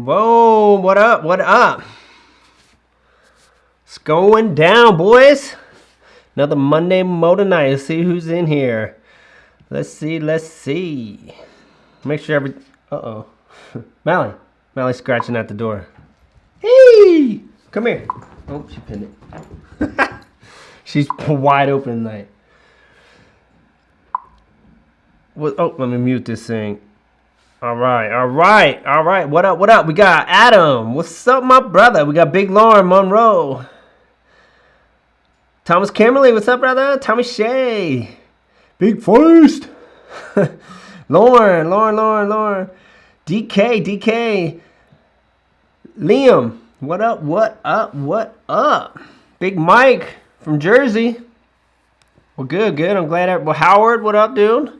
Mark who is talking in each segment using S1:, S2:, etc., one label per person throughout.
S1: Whoa, what up? What up? It's going down, boys. Another Monday Moto night. Let's see who's in here. Let's see. Make sure every... Uh-oh. Mally's scratching at the door. Hey! Come here. Oh, she pinned it. She's wide open tonight. Oh, let me mute this thing. All right. What up? We got Adam. What's up, my brother? We got Big Lauren Monroe. Thomas Kimberly. What's up, brother? Tommy Shea. Big Faisst. Lauren. DK. Liam. What up? Big Mike from Jersey. Well, good. I'm glad. Well, Howard, what up, dude?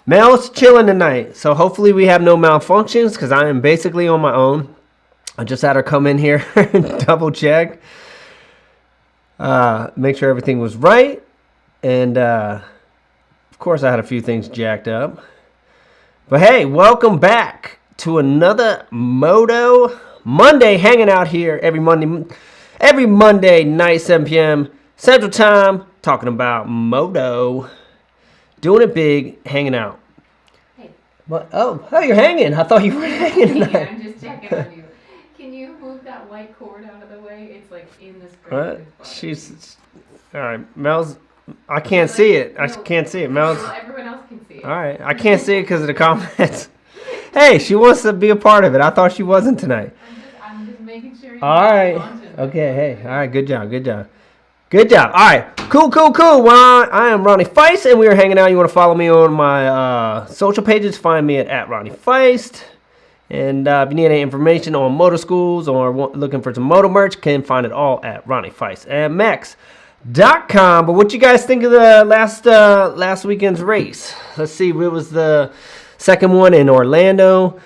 S1: Mel's chilling tonight, so hopefully we have no malfunctions because I am basically on my own. I just had her come in here and double check, make sure everything was right, and of course I had a few things jacked up. But hey, welcome back to another Moto Monday, hanging out here every Monday night, 7 p.m. Central Time, talking about Moto. Doing it big, hanging out.
S2: Hey.
S1: What? Oh, you're hanging. I thought you were hanging tonight.
S2: Yeah, I'm just checking on you. Can you move that white cord out of the way? It's like in the screen.
S1: What? She's... All right, Mel's... I can't see it. I can't see it. Mel's...
S2: Well, everyone else can see it.
S1: All right, I can't see it because of the comments. Hey, she wants to be a part of it. I thought she wasn't tonight.
S2: I'm just making sure.
S1: All right. Okay, hey. All right, good job. All right, cool. Well, I am Ronnie Faisst, and we are hanging out. You want to follow me on my social pages, find me at Ronnie Faisst. And if you need any information on motor schools or looking for some moto merch, can find it all at RonnieFaisstMX.com. But what you guys think of the last weekend's race? Let's see, it was the second one in Orlando,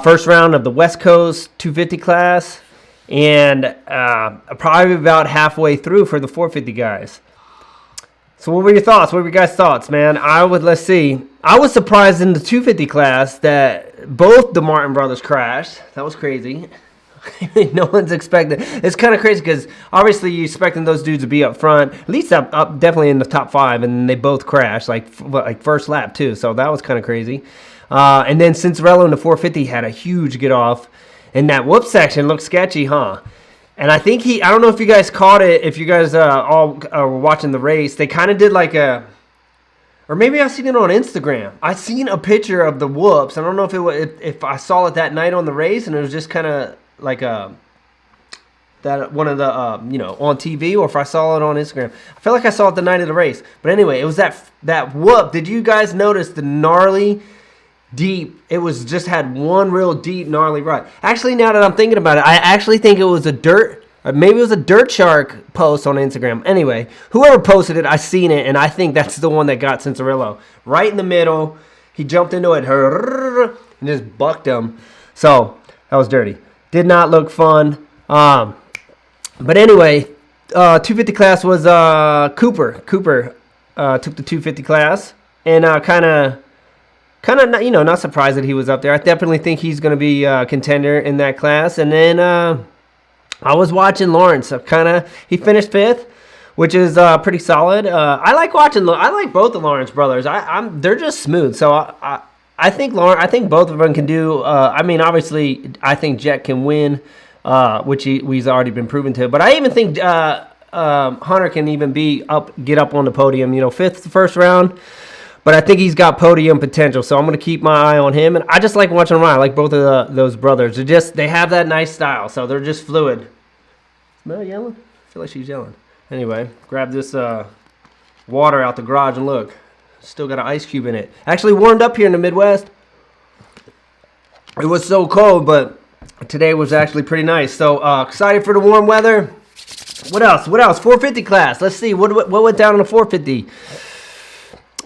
S1: first round of the West Coast 250 class. And probably about halfway through for the 450 guys. So what were your thoughts? What were your guys' thoughts, man? Let's see. I was surprised in the 250 class that both the Martin brothers crashed. That was crazy. No one's expecting. It's kind of crazy because obviously you're expecting those dudes to be up front, at least up definitely in the top 5, and they both crashed like first lap too. So that was kind of crazy. And then Cinderella in the 450 had a huge get off. And that whoop section looked sketchy, huh? And I think I don't know if you guys caught it, if you guys all were watching the race. They kind of did like or maybe I seen it on Instagram. I seen a picture of the whoops. I don't know if I saw it that night on the race, and it was just kind of like that one of the on TV, or if I saw it on Instagram. I feel like I saw it the night of the race. But anyway, it was that whoop. Did you guys notice the gnarly? Deep, it was just had one real deep gnarly rut. Actually, now that I'm thinking about it, I actually think it was maybe it was a Dirt Shark post on Instagram. Anyway, whoever posted it, I seen it, and I think that's the one that got Cincerillo. Right in the middle, he jumped into it and just bucked him. So, that was dirty. Did not look fun. But anyway, 250 class was Cooper. Cooper took the 250 class and kind of not surprised that he was up there. I definitely think he's going to be a contender in that class. And then I was watching Lawrence. He finished 5th, which is pretty solid. I like both the Lawrence brothers. They're just smooth. So I think both of them can do. Obviously, I think Jet can win, which he's already been proven to. But I even think Hunter can even get up on the podium. 5th the first round. But I think he's got podium potential, so I'm going to keep my eye on him. And I just like watching him ride. I like both of those brothers. They have that nice style, so they're just fluid. Smell yelling? I feel like she's yelling. Anyway, grab this water out the garage and look. Still got an ice cube in it. Actually warmed up here in the Midwest. It was so cold, but today was actually pretty nice. So excited for the warm weather. What else? 450 class. Let's see. What went down in the 450?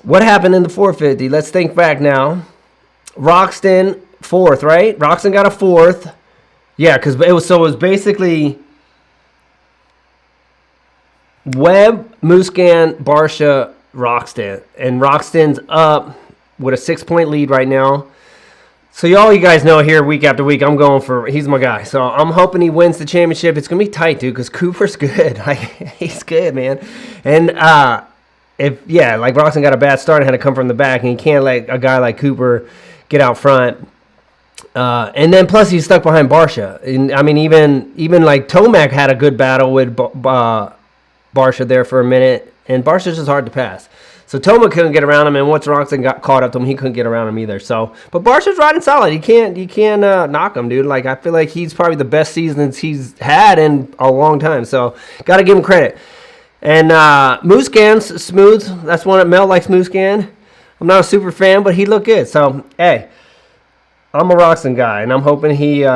S1: What happened in the 450? Let's think back now. Roxton, 4th, right? Roxton got a 4th. Yeah, because it was basically Webb, Muscan, Barsha, Roxton. And Roxton's up with a 6-point lead right now. So you guys know here week after week, he's my guy. So I'm hoping he wins the championship. It's going to be tight, dude, because Cooper's good. Like, he's good, man. And like Roxon got a bad start and had to come from the back, and you can't let a guy like Cooper get out front. And then plus he's stuck behind Barsha. And I mean, even like Tomac had a good battle with Barsha there for a minute, and Barsha's just hard to pass. So Tomac couldn't get around him, and once Roxon got caught up to him, he couldn't get around him either. So, but Barsha's riding solid. You can't knock him, dude. Like, I feel like he's probably the best seasons he's had in a long time. So got to give him credit. And Muscan's smooth. That's one that Mel likes. Muscan. I'm not a super fan, but he looked good. So hey, I'm a Roxon guy, and I'm hoping he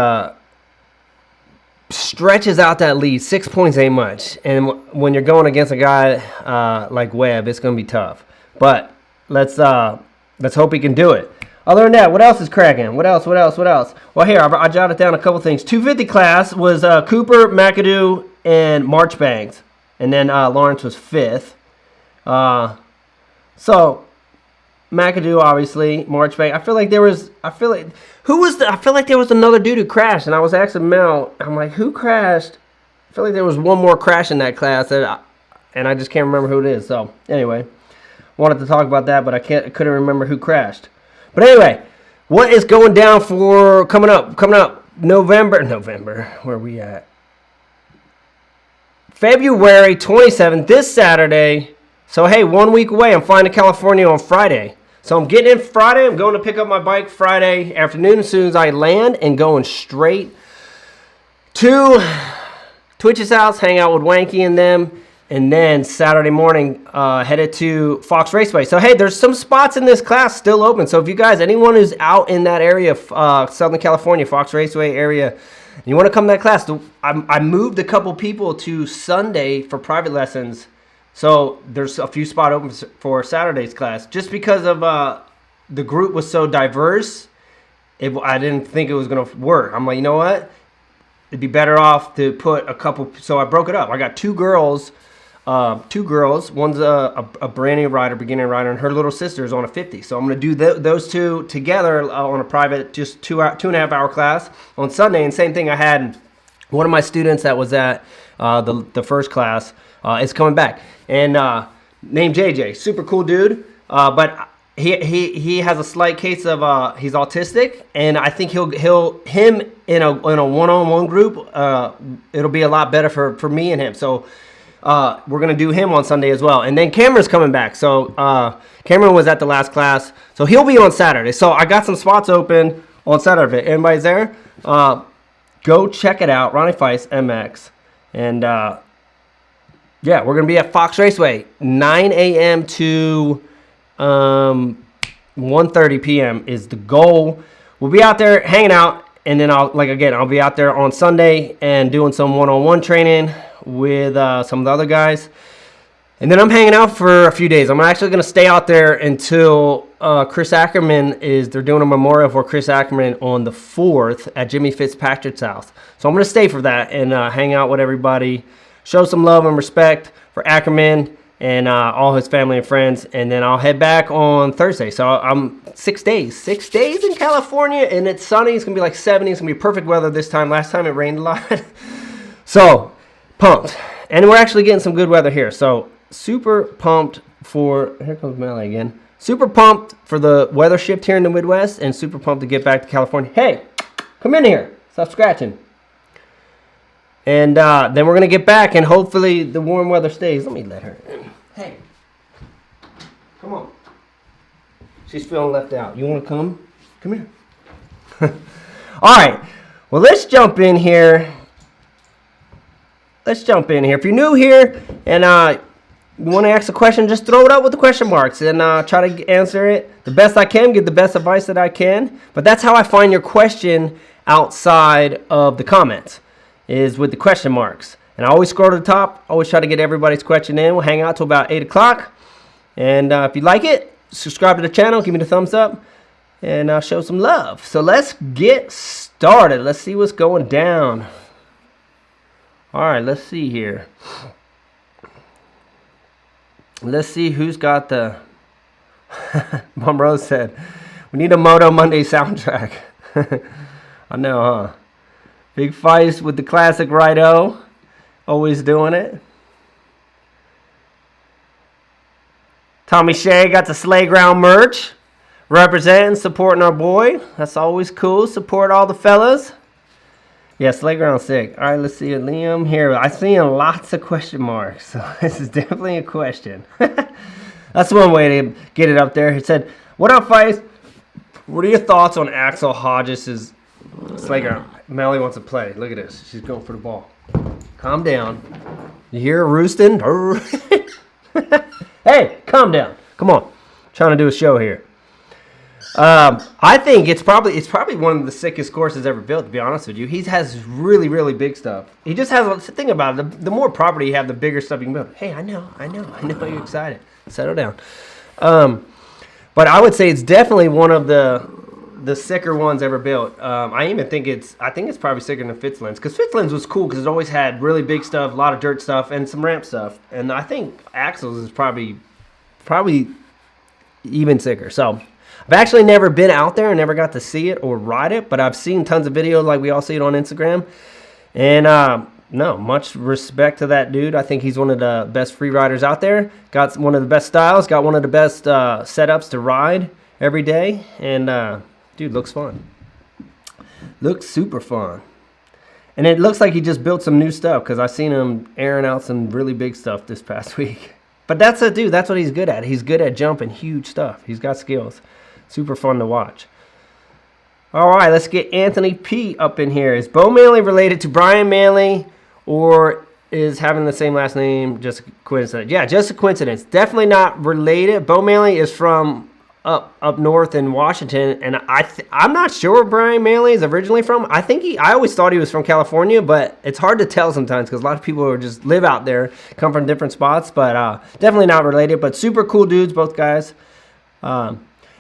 S1: stretches out that lead. 6 points ain't much, and when you're going against a guy like Webb, it's going to be tough. But let's hope he can do it. Other than that, what else is cracking? What else? Well, here, I jotted down a couple things. 250 class was Cooper, McAdoo, and Marchbanks, and then Lawrence was 5th. So McAdoo, obviously, Marchbank. I feel like there was another dude who crashed, and I was asking Mel, I'm like, who crashed? I feel like there was one more crash in that class, and I just can't remember who it is. So anyway, wanted to talk about that, but I couldn't remember who crashed. But anyway, what is going down for coming up? November. Where are we at? February 27th, this Saturday. So hey, 1 week away. I'm flying to California on Friday. So I'm getting in Friday. I'm going to pick up my bike Friday afternoon as soon as I land, and going straight to Twitch's house, hang out with Wanky and them, and then Saturday morning headed to Fox Raceway. So hey, there's some spots in this class still open. So if you guys, anyone who's out in that area, Southern California, Fox Raceway area, and you want to come to that class, I moved a couple people to Sunday for private lessons. So there's a few spots open for Saturday's class. Just because of the group was so diverse, I didn't think it was going to work. I'm like, you know what? It'd be better off to put a couple. So I broke it up. I got two girls. One's a brand new rider, beginner rider, and her little sister is on a 50. So I'm going to do those two together on a private, just 2.5 hour class on Sunday. And same thing, I had one of my students that was at the first class is coming back, and named JJ, super cool dude, but he has a slight case of he's autistic, and I think him in a one-on-one group, it'll be a lot better for me and him. So we're gonna do him on Sunday as well, and then Cameron's coming back. So Cameron was at the last class, so he'll be on Saturday. So I got some spots open on Saturday. Anybody's there? Go check it out, Ronnie Faisst MX, and yeah, we're going to be at Fox Raceway, 9 a.m. to 1:30 p.m. is the goal. We'll be out there hanging out, and then I'll be out there on Sunday and doing some one-on-one training with some of the other guys. And then I'm hanging out for a few days. I'm actually going to stay out there until Chris Ackerman they're doing a memorial for Chris Ackerman on the 4th at Jimmy Fitzpatrick's house. So I'm going to stay for that and hang out with everybody. Show some love and respect for Ackerman and all his family and friends. And then I'll head back on Thursday. So I'm 6 days. 6 days in California, and it's sunny. It's going to be like 70. It's going to be perfect weather this time. Last time it rained a lot. So pumped. And we're actually getting some good weather here. So super pumped for... Here comes Melly again. Super pumped for the weather shift here in the Midwest, and super pumped to get back to California. Hey, come in here. Stop scratching. And then we're going to get back, and hopefully the warm weather stays. Let me let her in. Hey. Come on. She's feeling left out. You want to come? Come here. All right. Well, let's jump in here. If you're new here and you want to ask a question, just throw it up with the question marks and try to answer it the best I can, give the best advice that I can. But that's how I find your question outside of the comments, is with the question marks. And I always scroll to the top, always try to get everybody's question in. We'll hang out till about 8 o'clock. And if you like it, subscribe to the channel, give me the thumbs up, and show some love. So let's get started. Let's see what's going down. All right, let's see here. Let's see who's got the... Mom Rose said, we need a Moto Monday soundtrack. I know, huh? Big Feist with the classic Righto. Always doing it. Tommy Shea got the Slayground merch. Representing, supporting our boy. That's always cool. Support all the fellas. Yeah, Slayground's sick. All right, let's see it. Liam here. I see lots of question marks. So this is definitely a question. That's one way to get it up there. He said, what up, Feist? What are your thoughts on Axel Hodges' Slayground? Melly wants to play. Look at this. She's going for the ball. Calm down. You hear her roosting? Hey, calm down. Come on. Trying to do a show here. I think it's probably one of the sickest courses ever built, to be honest with you. He has really, really big stuff. He just has the thing about it. The more property you have, the bigger stuff you can build. Hey, I know you're excited. Settle down. But I would say it's definitely one of the sicker ones ever built. I think it's probably sicker than Fitzland's, because Fitzland's was cool because it always had really big stuff, a lot of dirt stuff, and some ramp stuff. And I think Axel's is probably even sicker. So I've actually never been out there and never got to see it or ride it, but I've seen tons of videos like we all see it on Instagram. And no, much respect to that dude. I think he's one of the best free riders out there. Got one of the best styles, got one of the best setups to ride every day. And dude, looks fun. Looks super fun. And it looks like he just built some new stuff, because I've seen him airing out some really big stuff this past week. But that's what he's good at. He's good at jumping huge stuff. He's got skills. Super fun to watch. All right, let's get Anthony P up in here. Is Bo Manley related to Brian Manley, or is having the same last name just a coincidence? Yeah, just a coincidence. Definitely not related. Bo Manley is from up north in Washington, and I'm not sure where Brian Manley is originally from. I always thought he was from California, but it's hard to tell sometimes because a lot of people who just live out there come from different spots. But definitely not related. But super cool dudes, both guys.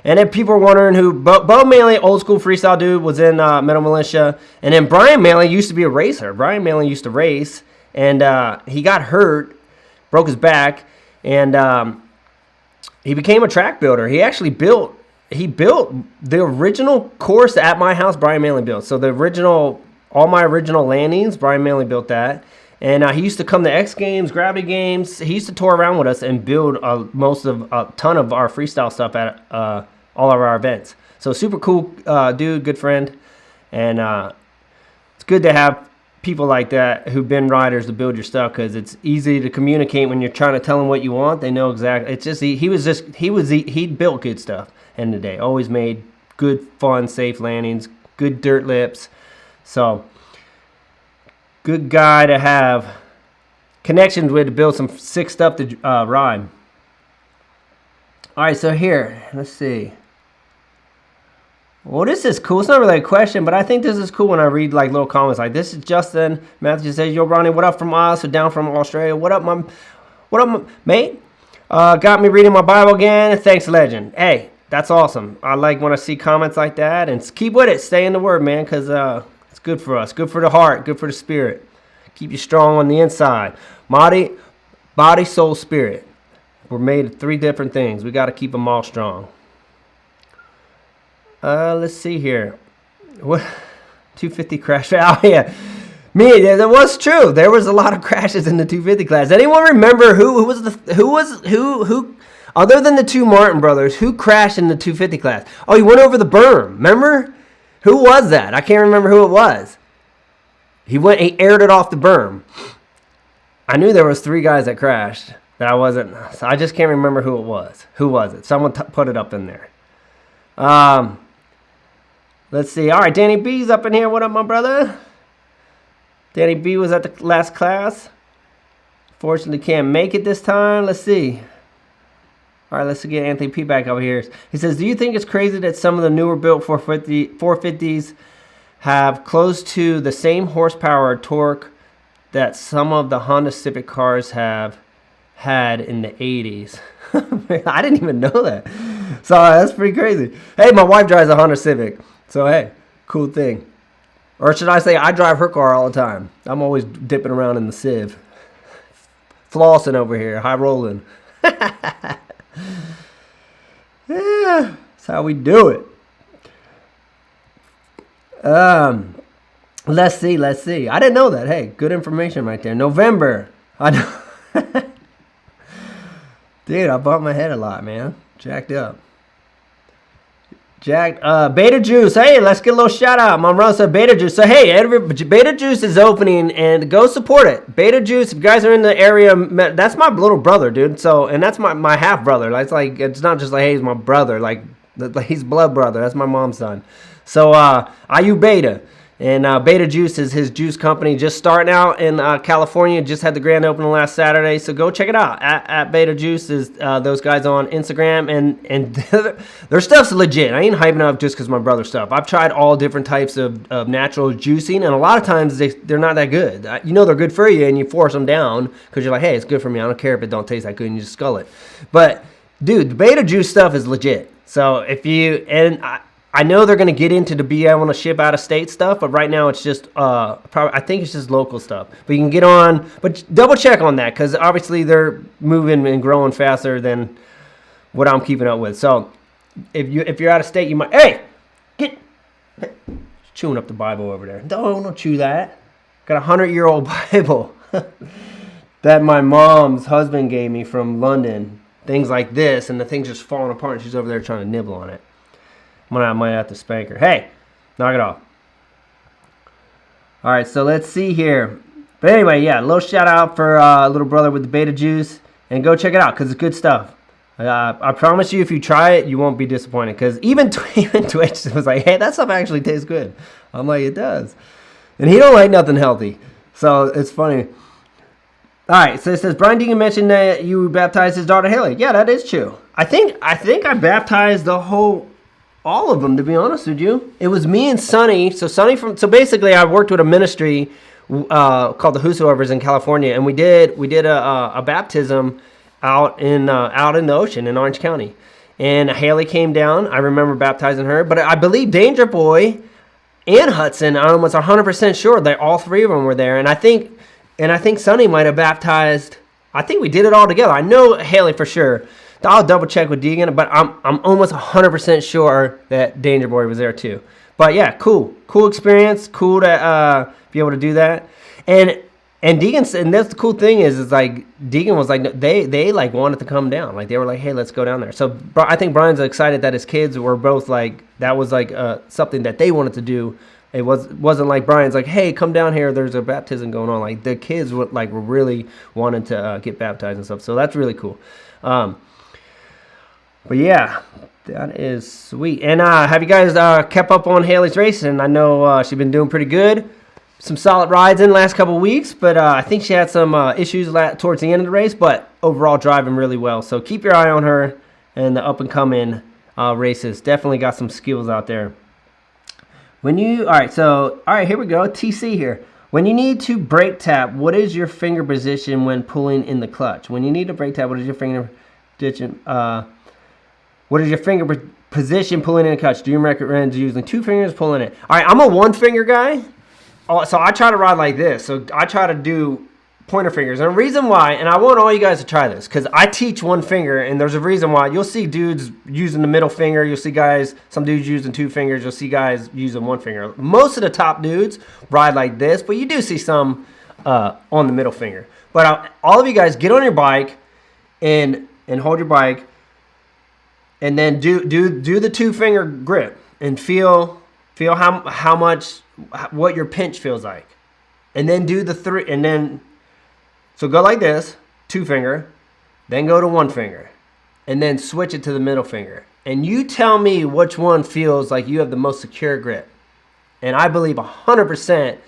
S1: And then people are wondering who Bo Manley, old school freestyle dude, was in Metal Militia, and then Brian Manley used to be a racer. Brian Manley used to race, and he got hurt, broke his back, and he became a track builder. He actually built the original course at my house. Brian Manley built. So all my original landings, Brian Manley built that. And he used to come to X Games, Gravity Games. He used to tour around with us and build a ton of our freestyle stuff at all of our events. So super cool dude, good friend, and it's good to have people like that who've been riders to build your stuff, because it's easy to communicate when you're trying to tell them what you want. They know exactly. It's just he built good stuff. End of the day, always made good, fun, safe landings, good dirt lips. So good guy to have connections with to build some sick stuff to ride. All right, so here, let's see. Well, this is cool. It's not really a question, but I think this is cool when I read like little comments like this. Is Justin Matthew says, "Yo, Ronnie, what up from us or down from Australia? What up, mate? Got me reading my Bible again. Thanks, legend. Hey, that's awesome. I like when I see comments like that, and keep with it. Stay in the word, man, because it's good for us. Good for the heart. Good for the spirit. Keep you strong on the inside. Body, soul, spirit. We're made of 3 different things. We got to keep them all strong." Let's see here. What 250 crash? Oh yeah, that was true. There was a lot of crashes in the 250 class. Anyone remember who other than the 2 Martin brothers, who crashed in the 250 class? Oh, he went over the berm. Remember? Who was that? I can't remember who it was. He aired it off the berm. I knew there was 3 guys that crashed. That I wasn't. So I just can't remember who it was. Who was it? Someone put it up in there. Let's see. All right, Danny B's up in here. What up, my brother? Danny B was at the last class. Fortunately, can't make it this time. Let's see. All right, let's get Anthony P back over here. He says, "Do you think it's crazy that some of the newer built 450s have close to the same horsepower or torque that some of the Honda Civic cars have had in the 80s?" I didn't even know that. So that's pretty crazy. Hey, my wife drives a Honda Civic. So, hey, cool thing. Or should I say I drive her car all the time. I'm always dipping around in the Civ. Flossing over here, high rolling. Yeah, that's how we do it. Let's see. I didn't know that. Hey, good information right there. November. I know. Dude, I bumped my head a lot, man. Jacked up. Beta Juice. Hey, let's get a little shout out. My brother said Beta Juice. So hey, Beta Juice is opening, and go support it. Beta Juice. If you guys are in the area, that's my little brother, dude. So, and that's my half brother. It's not just like, hey, he's my brother. Like he's blood brother. That's my mom's son. So IU Beta. And Beta Juice is his juice company, just starting out in California. Just had the grand opening last Saturday, so go check it out. At Beta Juice is those guys on Instagram, and their stuff's legit. I ain't hyping up just because my brother's stuff. I've tried all different types of natural juicing, and a lot of times they're not that good. You know they're good for you, and you force them down because you're like, hey, it's good for me. I don't care if it don't taste that good, and you just scull it. But dude, the Beta Juice stuff is legit. So if you I know they're going to get into the be able to ship out of state stuff, but right now it's just I think it's just local stuff. But you can get on, but double check on that because obviously they're moving and growing faster than what I'm keeping up with. So if you're out of state, you might get chewing up the Bible over there. Don't chew that. Got a 100-year-old Bible that my mom's husband gave me from London. Things like this, and the thing's just falling apart. And she's over there trying to nibble on it. I might have to spank her. Hey, knock it off. All right, so let's see here. But anyway, yeah, a little shout out for little brother with the Beta Juice. And go check it out because it's good stuff. I promise you, if you try it, you won't be disappointed. Because even Twitch was like, hey, that stuff actually tastes good. I'm like, it does. And he don't like nothing healthy. So it's funny. All right, so it says, Brian Deegan mentioned that you baptized his daughter Haley. Yeah, that is true. I think I baptized all of them, to be honest with you. It was me and Sonny. So basically I worked with a ministry called the Whosoevers in California, and we did a baptism out in the ocean in Orange County. And Haley came down. I remember baptizing her, but I believe Danger Boy and Hudson, I'm almost 100% sure that all three of them were there. And I think Sonny might have baptized. I think we did it all together. I know Haley for sure. I'll double check with Deegan, but I'm almost 100% sure that Danger Boy was there too. But yeah, cool experience, cool to be able to do that. And Deegan, and that's the cool thing is like Deegan was like they like wanted to come down, like they were like, hey, let's go down there. So I think Brian's excited that his kids were both like that was like something that they wanted to do. It wasn't like Brian's like, hey, come down here. There's a baptism going on. Like the kids were really wanting to get baptized and stuff. So that's really cool. But yeah, that is sweet. And have you guys kept up on Haley's racing? I know she's been doing pretty good. Some solid rides in the last couple of weeks, but I think she had some issues towards the end of the race, but overall driving really well. So keep your eye on her and the up-and-coming races. Definitely got some skills out there. All right, here we go. TC here. When you need to brake tap, what is your finger position when pulling in the clutch? When you need to brake tap, what is your finger position? What is your finger position pulling in the clutch? Do you recommend using two fingers pulling it? All right, I'm a one-finger guy, so I try to ride like this. So I try to do pointer fingers. And the reason why, and I want all you guys to try this, because I teach one finger, and there's a reason why. You'll see dudes using the middle finger. You'll see some dudes using two fingers. You'll see guys using one finger. Most of the top dudes ride like this, but you do see some on the middle finger. But all of you guys, get on your bike and hold your bike. And then do the two-finger grip and feel how much what your pinch feels like, and then do the three, and then so go like this, two finger, then go to one finger, and then switch it to the middle finger, and you tell me which one feels like you have the most secure grip. And I believe 100%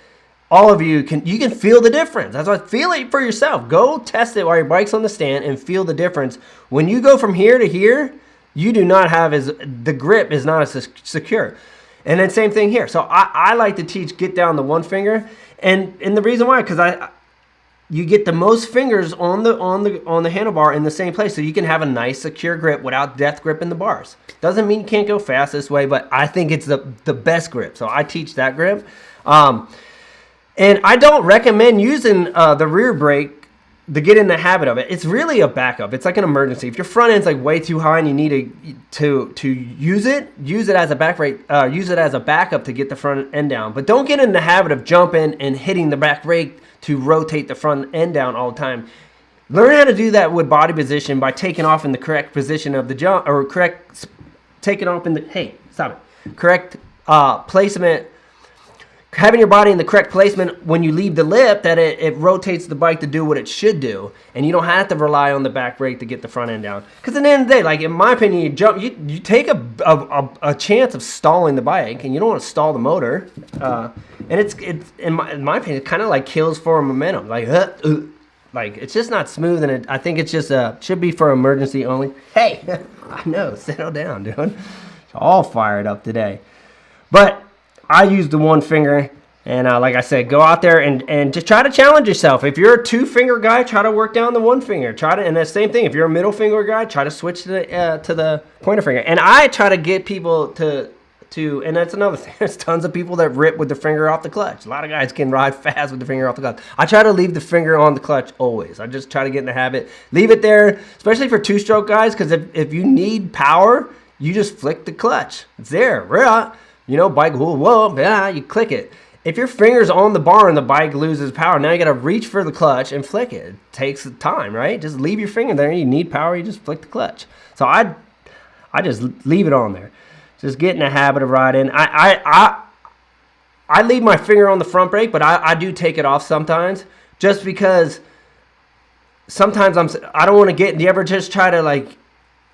S1: all of you can feel the difference. That's why, feel it for yourself. Go test it while your bike's on the stand and feel the difference. When you go from here to here, you do not have the grip is not as secure. And then same thing here. So I like to teach get down to one finger, and the reason why, because you get the most fingers on the handlebar in the same place, so you can have a nice secure grip without death grip in the bars. Doesn't mean you can't go fast this way, but I think it's the best grip. So I teach that grip, and I don't recommend using the rear brake to get in the habit of it, it's really a backup. It's like an emergency. If your front end's like way too high and you need to use it as a use it as a backup to get the front end down. But don't get in the habit of jumping and hitting the back brake to rotate the front end down all the time. Learn how to do that with body position by taking off in the correct position of the jump, or taking off in the correct placement. Having your body in the correct placement when you leave the lip, that it rotates the bike to do what it should do, and you don't have to rely on the back brake to get the front end down. Because at the end of the day, like in my opinion, you take a chance of stalling the bike, and you don't want to stall the motor. And it's in my opinion, it kind of like kills for momentum. Like it's just not smooth, and I think it's just should be for emergency only. Hey, I know, settle down, dude. It's all fired up today, but I use the one finger, and like I said, go out there and just try to challenge yourself. If you're a 2-finger guy, try to work down the 1 finger. And the same thing. If you're a middle finger guy, try to switch to the pointer finger. And I try to get people to, and that's another thing. There's tons of people that rip with the finger off the clutch. A lot of guys can ride fast with the finger off the clutch. I try to leave the finger on the clutch always. I just try to get in the habit. Leave it there, especially for 2-stroke guys, because if you need power, you just flick the clutch. It's there. Bike, whoa, yeah, you click it. If your finger's on the bar and the bike loses power, now you got to reach for the clutch and flick it. It takes time, right? Just leave your finger there. You need power, you just flick the clutch. So I just leave it on there. Just get in the habit of riding. I leave my finger on the front brake, but I do take it off sometimes, just because sometimes I don't want to get. Do you ever just try to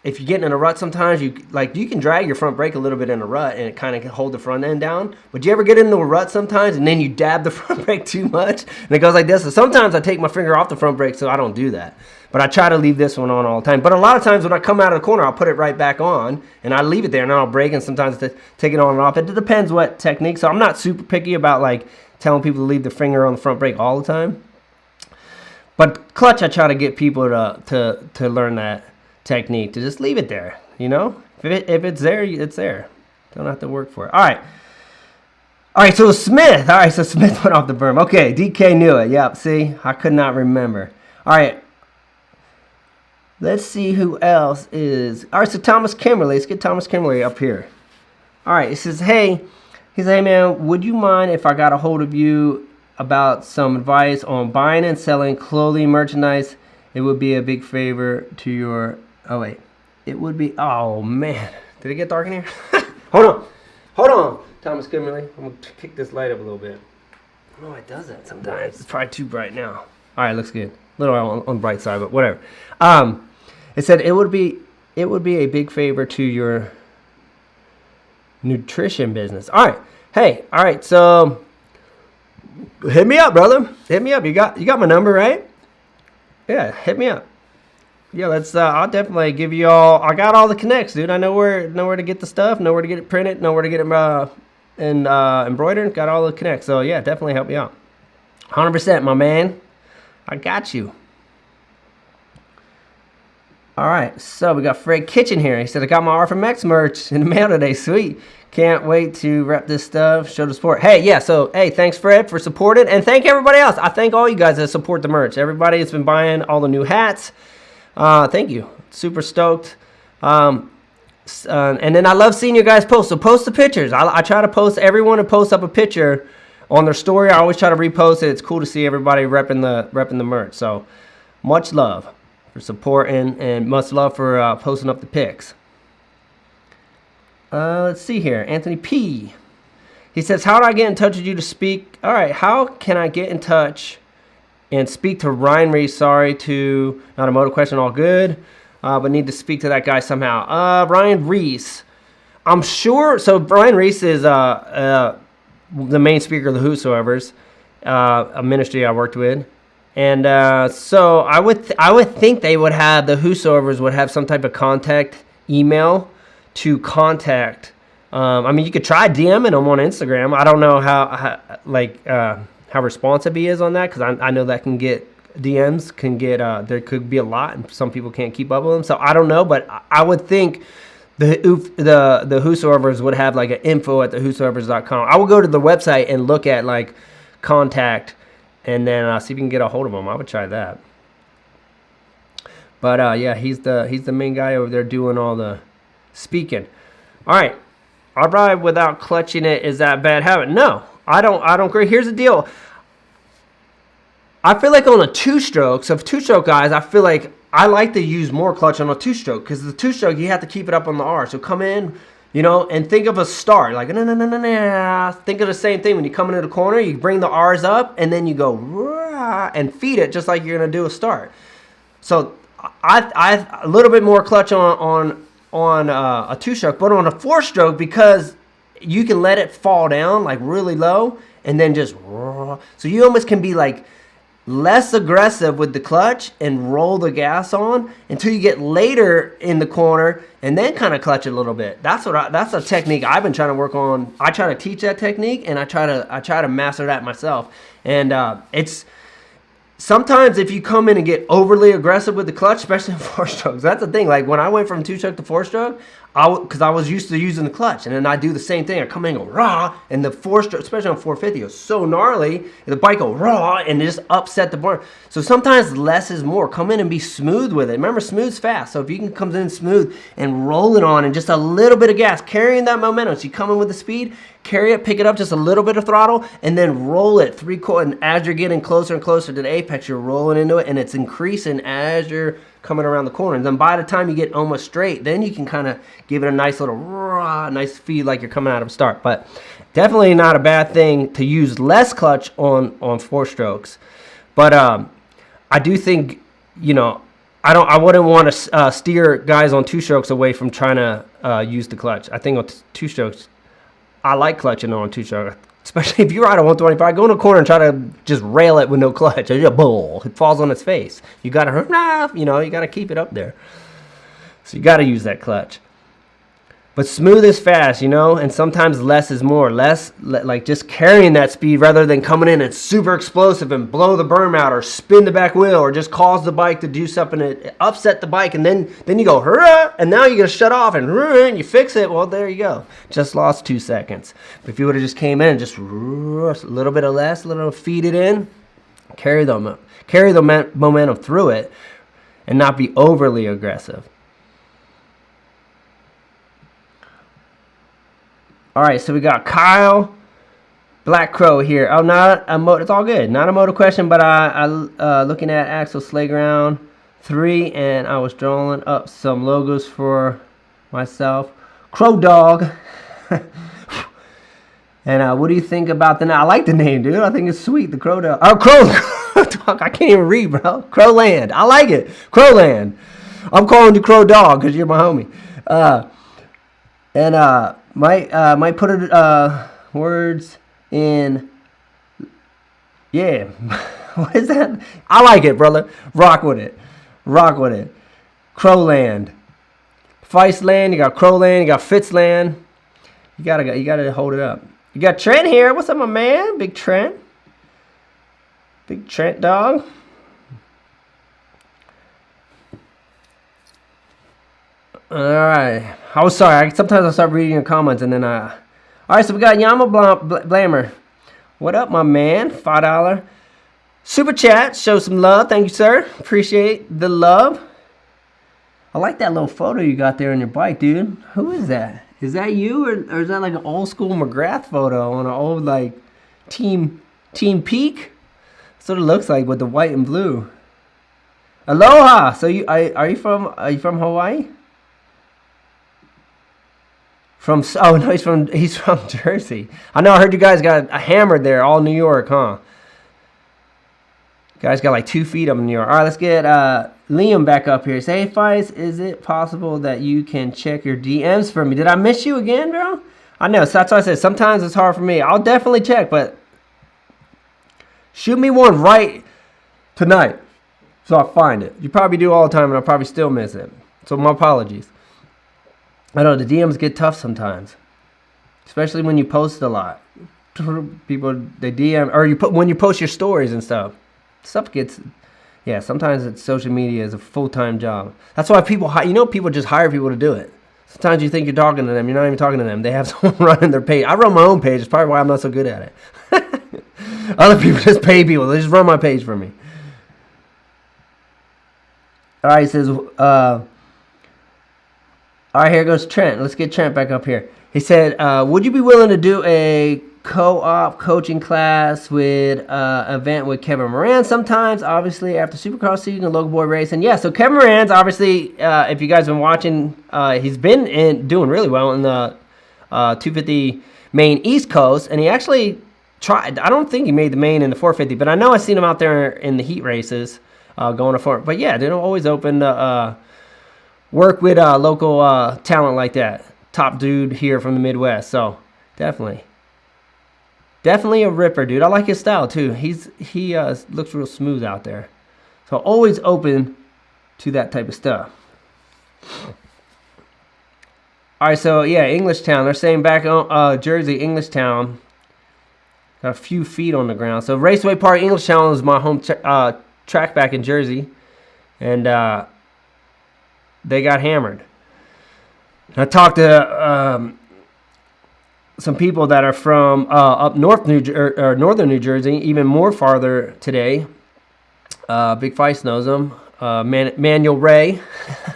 S1: if you're getting in a rut, sometimes you can drag your front brake a little bit in a rut and it kind of can hold the front end down. But you ever get into a rut sometimes and then you dab the front brake too much and it goes like this? So sometimes I take my finger off the front brake, so I don't do that. But I try to leave this one on all the time. But a lot of times when I come out of the corner, I'll put it right back on and I leave it there, and then I'll brake and sometimes take it on and off. It depends what technique. So I'm not super picky about telling people to leave the finger on the front brake all the time. But clutch, I try to get people to learn that technique, to just leave it there. If it's there, it's there. Don't have to work for it. All right, so Smith went off the berm. Okay, DK knew it. Yep, see, I could not remember. All right, let's see who else is. All right, so Thomas Kimberly. Let's get Thomas Kimberly up here. All right, he says, hey man, would you mind if I got a hold of you about some advice on buying and selling clothing merchandise? It would be a big favor to your... It would be... Oh, man. Did it get dark in here? Hold on. Thomas Kimberly. I'm going to kick this light up a little bit. I don't know why it does that sometimes. It's probably too bright now. All right, looks good. A little on the bright side, but whatever. It said it would be a big favor to your nutrition business. All right. Hey, all right. So hit me up, brother. Hit me up. You got my number, right? Yeah, hit me up. Yeah, I'll definitely give you all. I got all the connects, dude. I know where to get the stuff, know where to get it printed, know where to get it embroidered. Got all the connects. So yeah, definitely help you out. 100%, my man. I got you. All right, so we got Fred Kitchen here. He said, I got my RFMX merch in the mail today. Sweet. Can't wait to rep this stuff, show the support. Hey, yeah, so, hey, thanks, Fred, for supporting. And thank everybody else. I thank all you guys that support the merch. Everybody that's been buying all the new hats. Thank you. Super stoked. And then I love seeing you guys post. So post the pictures. I try to post, everyone to post up a picture on their story. I always try to repost it. It's cool to see everybody repping the merch. So much love for supporting, and much love for posting up the pics. Let's see here. Anthony P. He says, how do I get in touch with you to speak? All right, how can I get in touch and speak to Ryan Reese? Sorry to, not a moto question, all good, but need to speak to that guy somehow. Ryan Reese, I'm sure, so Ryan Reese is the main speaker of the Whosoevers, a ministry I worked with. And so I would think they would have, the Whosoevers would have some type of contact email to contact. I mean, you could try DMing them on Instagram. I don't know how responsive he is on that, because I know that DMs can get there could be a lot, and some people can't keep up with them. So I don't know, but I would think the Whosoevers would have like an info@thewhosoevers.com. I would go to the website and look at like contact, and then see if you can get a hold of them. I would try that. But yeah, he's the main guy over there doing all the speaking. All right, I ride without clutching it. Is that a bad habit? No, I don't agree. Here's the deal. I feel like on a two-stroke, so two-stroke guys, I feel like I like to use more clutch on a two-stroke because the two-stroke, you have to keep it up on the R. So come in, and think of a start. Like, no. Think of the same thing. When you come into the corner, you bring the R's up, and then you go, rah, and feed it just like you're going to do a start. So I a little bit more clutch on a two-stroke, but on a four-stroke, because you can let it fall down, like, really low, and then just, rah. So you almost can be, like, less aggressive with the clutch and roll the gas on until you get later in the corner and then kind of clutch it a little bit. That's a technique I've been trying to work on. I try to teach that technique, and I try to master that myself. And it's sometimes if you come in and get overly aggressive with the clutch, especially in four strokes, that's the thing. Like when I went from two stroke to four stroke, because I was used to using the clutch, and then I do the same thing. I come in and go rah, and the four stroke, especially on 450, was so gnarly, and the bike go rah, and it just upset the bar. So sometimes less is more. Come in and be smooth with it. Remember, smooth's fast. So if you can come in smooth and roll it on, and just a little bit of gas, carrying that momentum. So you come in with the speed, carry it, pick it up, just a little bit of throttle, and then roll it 3/4. And as you're getting closer and closer to the apex, you're rolling into it, and it's increasing as you're coming around the corner. And then by the time you get almost straight, then you can kind of give it a nice little nice feed like you're coming out of start. But definitely not a bad thing to use less clutch on four strokes. But I do think, I wouldn't want to steer guys on two strokes away from trying to use the clutch. I think on two strokes, I like clutching on two strokes. Especially if you ride a 125, go in a corner and try to just rail it with no clutch. It falls on its face. You got to, you got to keep it up there. So you got to use that clutch. But smooth is fast, and sometimes less is more. Less, like just carrying that speed rather than coming in and super explosive and blow the berm out or spin the back wheel or just cause the bike to do something and upset the bike, and then you go, hurrah, and now you're going to shut off and you fix it. Well, there you go. Just lost 2 seconds. But if you would have just came in and just a little bit of less, a little feed it in, carry the momentum through it and not be overly aggressive. All right, so we got Kyle Black Crow here. Oh, not a moto. It's all good. Not a moto question, but I looking at Axel Slayground 3, and I was drawing up some logos for myself. Crow Dog. And what do you think about the name? I like the name, dude. I think it's sweet. The Crow Dog. Oh, Crow Dog. I can't even read, bro. Crowland. I like it. Crowland. I'm calling you Crow Dog because you're my homie. Might put it words in. Yeah. What is that? I like it, brother. Rock with it. Crowland. Feistland, you got Crowland, you got Fitzland. You gotta hold it up. You got Trent here. What's up, my man? Big Trent. Big Trent dog. All right. I was sorry. Sometimes I start reading your comments and then All right, so we got Yama Blamer. What up, my man? $5 super chat. Show some love. Thank you, sir. Appreciate the love. I like that little photo you got there on your bike, dude. Who is that? Is that you, or is that like an old school McGrath photo on an old like Team Peak? That's what it looks like with the white and blue. Aloha. So are you from Hawaii? Oh no, he's from Jersey. I know. I heard you guys got hammered there, all New York, huh? You guys got like 2 feet up in New York. All right, let's get Liam back up here. Say, hey, Feist, is it possible that you can check your DMs for me? Did I miss you again, bro? I know. So that's why I said sometimes it's hard for me. I'll definitely check, but shoot me one right tonight so I'll find it. You probably do all the time, and I'll probably still miss it. So my apologies. I know the DMs get tough sometimes, especially when you post a lot. People, they DM, or when you post your stories and stuff. Stuff gets, sometimes it's social media is a full-time job. That's why people just hire people to do it. Sometimes you think you're talking to them, you're not even talking to them. They have someone running their page. I run my own page. It's probably why I'm not so good at it. Other people just pay people. They just run my page for me. All right, he says, all right, here goes Trent. Let's get Trent back up here. He said, would you be willing to do a co-op coaching class with event with Kevin Moran sometimes? Obviously, after Supercross season and local boy racing. Yeah, so Kevin Moran's obviously, if you guys have been watching, he's been doing really well in the 250 main East Coast, and he actually tried. I don't think he made the main in the 450, but I know I've seen him out there in the heat races going to 4. But yeah, they're always open to work with local talent like that. Top dude here from the Midwest, so definitely a ripper, dude. I like his style too. He looks real smooth out there, so always open to that type of stuff. All right, so yeah, Englishtown. They're saying back on Jersey, Englishtown. Got a few feet on the ground. So Raceway Park, Englishtown is my home track back in Jersey, and they got hammered. I talked to some people that are from up north northern New Jersey, even more farther today. Big Feist knows them. Manuel Ray,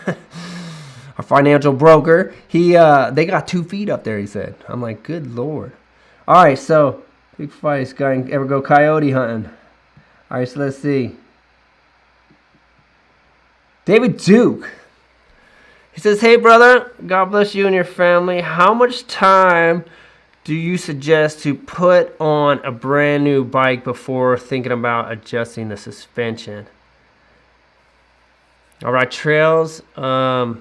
S1: our financial broker. They got 2 feet up there, he said. I'm like, good Lord. All right, so Big Feist, guy ever go coyote hunting? All right, so let's see. David Duke. He says, hey, brother, God bless you and your family. How much time do you suggest to put on a brand new bike before thinking about adjusting the suspension? All right, trails, for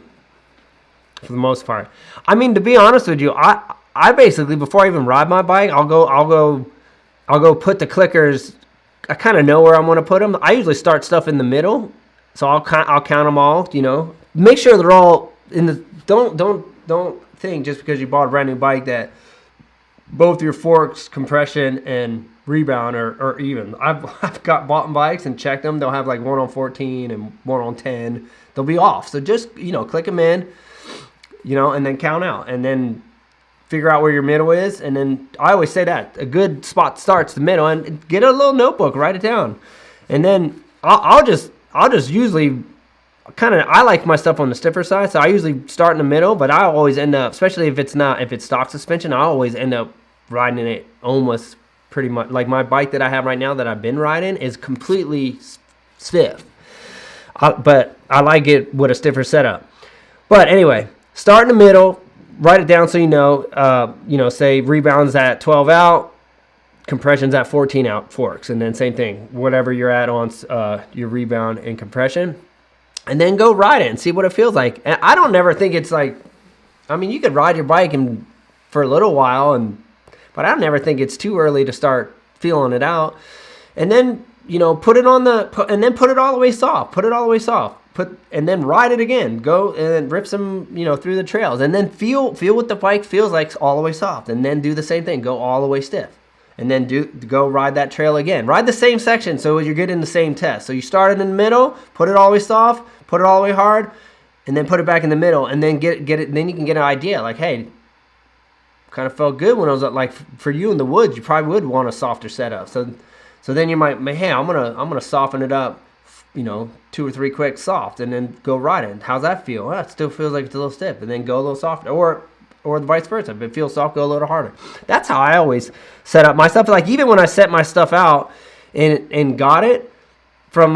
S1: the most part. I mean, to be honest with you, I basically, before I even ride my bike, I'll go put the clickers. I kind of know where I'm going to put them. I usually start stuff in the middle, so I'll count them all, you know. Make sure they're all in the. Don't think just because you bought a brand new bike that both your forks, compression, and rebound are even. I've got bought bikes and checked them. They'll have like one on 14 and one on 10. They'll be off. So just click them in, and then count out, and then figure out where your middle is. And then I always say that a good spot starts the middle, and get a little notebook, write it down, and then I'll just usually. I like my stuff on the stiffer side, so I usually start in the middle, but I always end up, especially if it's stock suspension, I always end up riding it almost pretty much like my bike that I have right now that I've been riding is completely stiff. But I like it with a stiffer setup. But anyway, start in the middle, write it down so say rebounds at 12 out, compression's at 14 out forks, and then same thing, whatever you're at on your rebound and compression. And then go ride it and see what it feels like. And I don't never think it's like, I mean, you could ride your bike for a little while, but I don't never think it's too early to start feeling it out. And then, put it on and then put it all the way soft. Put it all the way soft. And then ride it again. Go and rip some, through the trails. And then feel what the bike feels like all the way soft. And then do the same thing. Go all the way stiff. And then go ride that trail again. Ride the same section so you're getting the same test. So you started in the middle, put it all the way soft, put it all the way hard, and then put it back in the middle, and then get it. Then you can get an idea. Like, hey, kind of felt good when I was like for you in the woods. You probably would want a softer setup. So then you might, hey, I'm gonna soften it up, 2 or 3 quick soft, and then go ride it. How's that feel? Well, it still feels like it's a little stiff, and then go a little softer, or the vice versa. If it feels soft, go a little harder. That's how I always set up my stuff. Like even when I set my stuff out and got it from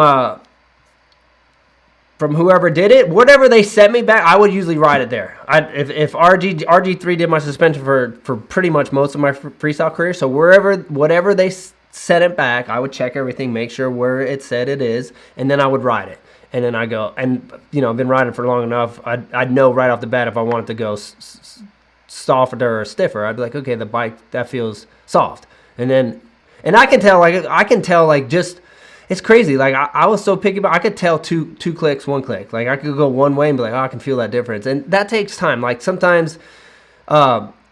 S1: whoever did it, whatever they sent me back, I would usually ride it there. If RG3 did my suspension for pretty much most of my freestyle career, so whatever they sent it back, I would check everything, make sure where it said it is, and then I would ride it. And then I go, and I've been riding for long enough, I'd know right off the bat if I wanted to go softer or stiffer. I'd be like, okay, the bike that feels soft, and I can tell just it's crazy. Like I was so picky, but I could tell two clicks, 1 click. Like I could go one way and be like, oh, I can feel that difference, and that takes time. Like sometimes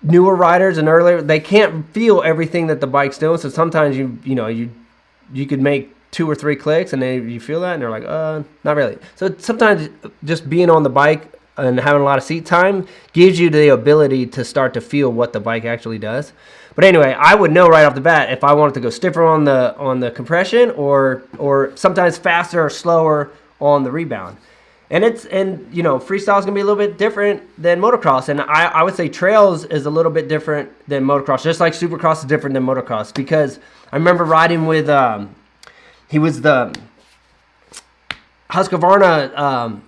S1: newer riders and earlier, they can't feel everything that the bike's doing. So sometimes you could make 2 or 3 clicks and then you feel that and they're like, not really. So sometimes just being on the bike and having a lot of seat time gives you the ability to start to feel what the bike actually does. But anyway, I would know right off the bat if I wanted to go stiffer on the compression or sometimes faster or slower on the rebound. And freestyle is gonna be a little bit different than motocross, and I would say trails is a little bit different than motocross, just like Supercross is different than motocross. Because I remember riding with he was the Husqvarna,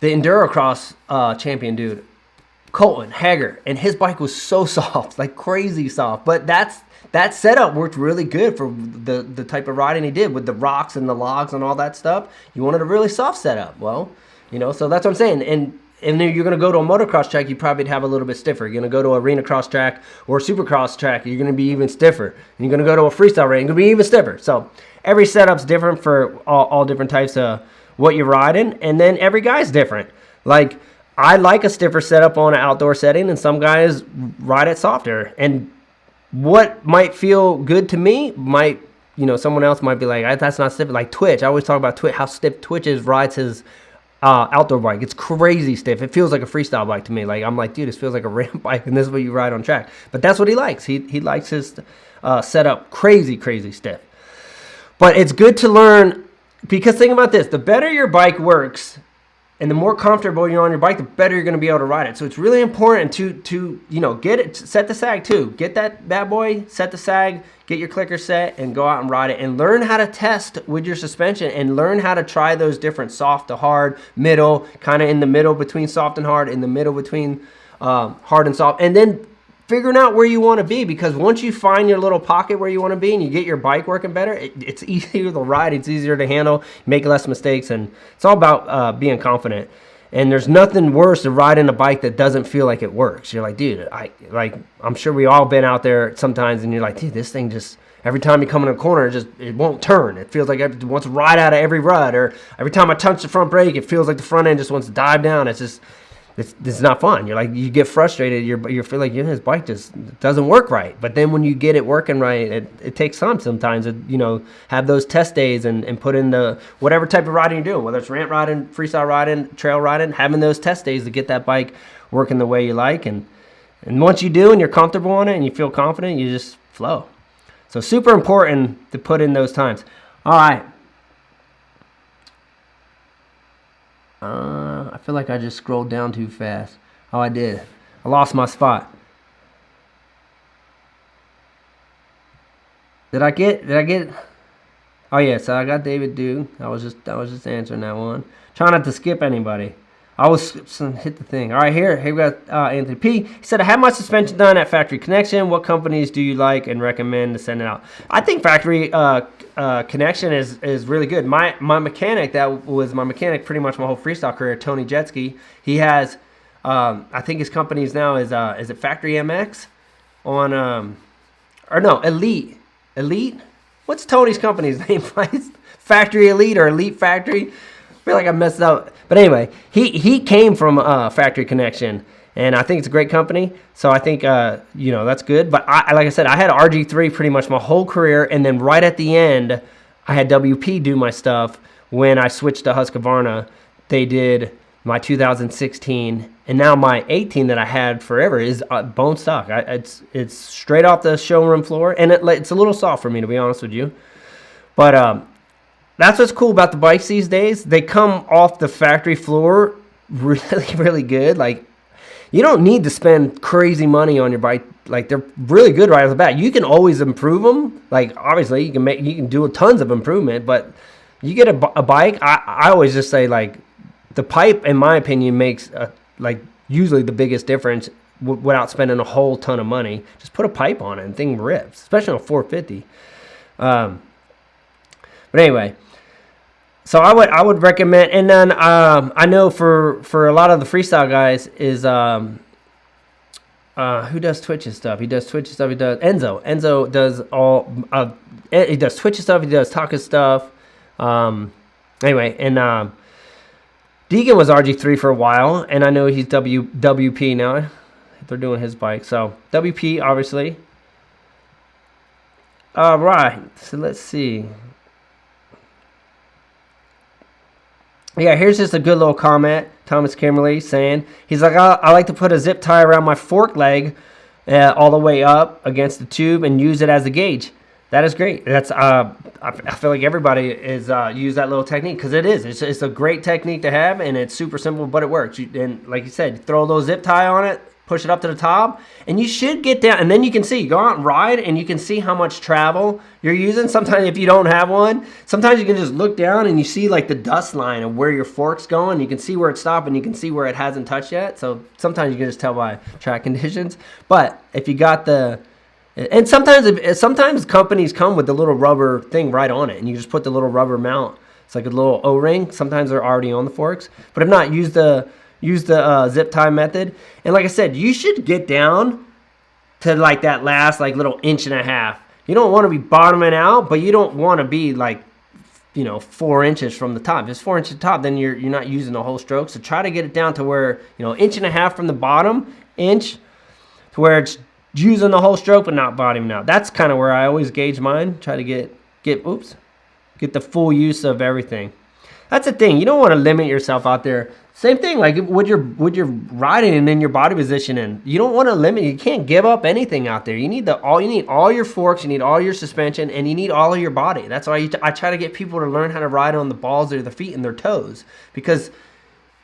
S1: the Endurocross champion dude, Colton Hager, and his bike was so soft, like crazy soft. But that setup worked really good for the type of riding he did with the rocks and the logs and all that stuff. You wanted a really soft setup. Well, so that's what I'm saying. And then you're going to go to a motocross track, you probably have a little bit stiffer. You're going to go to an arena cross track or a supercross track, you're going to be even stiffer. And you're going to go to a freestyle race, you're going to be even stiffer. So every setup's different for all different types of what you're riding. And then every guy's different. Like, I like a stiffer setup on an outdoor setting, and some guys ride it softer. And what might feel good to me might, someone else might be like, that's not stiff. Like Twitch, I always talk about Twitch, how stiff Twitch rides his outdoor bike. It's crazy stiff. It feels like a freestyle bike to me. Like, I'm like, dude, this feels like a ramp bike, and this is what you ride on track. But that's what he likes. He likes his setup crazy stiff. But it's good to learn, because think about this: the better your bike works, and the more comfortable you're on your bike, the better you're going to be able to ride it. So it's really important to get it, set the sag too. Get that bad boy, set the sag, get your clicker set, and go out and ride it. And learn how to test with your suspension, and learn how to try those different soft to hard, middle, kind of in the middle between soft and hard, in the middle between hard and soft. And then figuring out where you want to be, because once you find your little pocket where you want to be and you get your bike working better, it's easier to ride, it's easier to handle, make less mistakes, and it's all about being confident. And there's nothing worse than riding a bike that doesn't feel like it works. You're like, dude, I'm sure we all been out there sometimes, and you're like, dude, this thing just, every time you come in a corner, it won't turn. It feels like it wants to ride out of every rut, or every time I touch the front brake, it feels like the front end just wants to dive down. It's not fun. You get frustrated. You feel like his bike just doesn't work right. But then when you get it working right, it takes time sometimes to have those test days and put in the whatever type of riding you're doing, whether it's ramp riding, freestyle riding, trail riding, having those test days to get that bike working the way you like. And once you do and you're comfortable on it and you feel confident, you just flow. So super important to put in those times. All right. I feel like I just scrolled down too fast. Oh, I did. I lost my spot. Did I get? Oh yeah, so I got David Duke. I was just answering that one. Trying not to skip anybody. I was hit the thing. All right, here we got Anthony P. He said, I had my suspension done at Factory Connection. What companies do you like and recommend to send it out? I think Factory Connection is really good. My mechanic, that was my mechanic pretty much my whole freestyle career, Tony Jetski. He has, I think his company's now is it Factory MX on, or no, Elite. What's Tony's company's name? Factory Elite or Elite Factory? I feel like I messed up. But anyway, he came from Factory Connection, and I think it's a great company. So I think, that's good. But like I said, I had RG3 pretty much my whole career, and then right at the end, I had WP do my stuff. When I switched to Husqvarna, they did my 2016, and now my 18 that I had forever is bone stock. It's straight off the showroom floor, and it's a little soft for me, to be honest with you. But that's what's cool about the bikes these days. They come off the factory floor really, really good. Like, you don't need to spend crazy money on your bike. Like, they're really good right off the bat. You can always improve them. Like, obviously, you can do tons of improvement. But you get a bike. I always just say, like, the pipe, in my opinion, makes usually the biggest difference without spending a whole ton of money. Just put a pipe on it and thing rips, especially on a 450. But anyway. So I would recommend, and then I know for a lot of the freestyle guys is who does Twitch's stuff. He does Twitch's stuff. He does Enzo. Enzo does all. He does Twitch's stuff. He does Taka's stuff. Anyway, and Deegan was RG3 for a while, and I know he's WP now. They're doing his bike, so WP obviously. All right, so let's see. Yeah, here's just a good little comment. Thomas Kimberly saying, he's like, I like to put a zip tie around my fork leg all the way up against the tube and use it as a gauge. That is great. That's I feel like everybody is use that little technique because it is. It's a great technique to have, and it's super simple, but it works. And like you said, you throw a little zip tie on it, push it up to the top, and you should get down. And then you can see, go out and ride, and you can see how much travel you're using. Sometimes if you don't have one, sometimes you can just look down and you see like the dust line of where your fork's going. You can see where it's stopped, and you can see where it hasn't touched yet. So sometimes you can just tell by track conditions. But if you got the And sometimes companies come with the little rubber thing right on it, and you just put the little rubber mount. It's like a little O-ring. Sometimes they're already on the forks, but if not, use the zip tie method. And like I said, you should get down to like that last like little inch and a half. You don't want to be bottoming out, but you don't want to be like 4 inches from the top. If it's 4 inches top, then you're not using the whole stroke. So try to get it down to where inch and a half from the bottom, inch to where it's using the whole stroke but not bottoming out. That's kind of where I always gauge mine. Try to get the full use of everything. That's the thing. You don't want to limit yourself out there. Same thing like with your riding and in your body positioning. You don't want to limit. You can't give up anything out there. You need all your forks, you need all your suspension, and you need all of your body. That's why I try to get people to learn how to ride on the balls of their feet and their toes. Because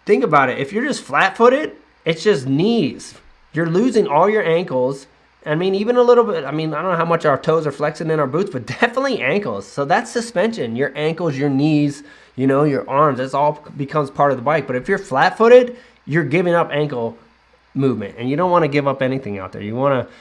S1: think about it. If you're just flat-footed, it's just knees. You're losing all your ankles. I mean, even a little bit. I mean, I don't know how much our toes are flexing in our boots, but definitely ankles. So that's suspension. Your ankles, your knees, your arms. That's all becomes part of the bike. But if you're flat-footed, you're giving up ankle movement, and you don't want to give up anything out there. You want to,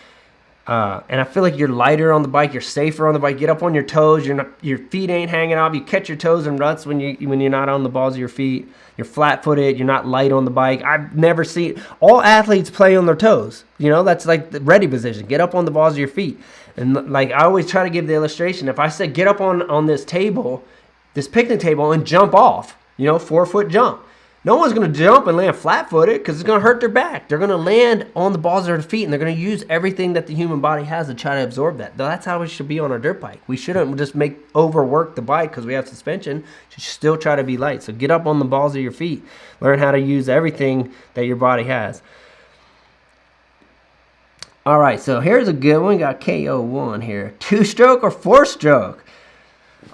S1: and I feel like you're lighter on the bike. You're safer on the bike. Get up on your toes. Your feet ain't hanging off. You catch your toes in ruts when you're not on the balls of your feet. You're flat-footed. You're not light on the bike. I've never seen all athletes play on their toes. That's like the ready position. Get up on the balls of your feet. And like I always try to give the illustration. If I said get up on this table, this picnic table, and jump off, 4-foot jump. No one's going to jump and land flat-footed because it's going to hurt their back. They're going to land on the balls of their feet, and they're going to use everything that the human body has to try to absorb that. That's how we should be on our dirt bike. We shouldn't just overwork the bike because we have suspension. You should still try to be light. So get up on the balls of your feet. Learn how to use everything that your body has. All right, so here's a good one. Got KO1 here. 2-stroke or 4-stroke?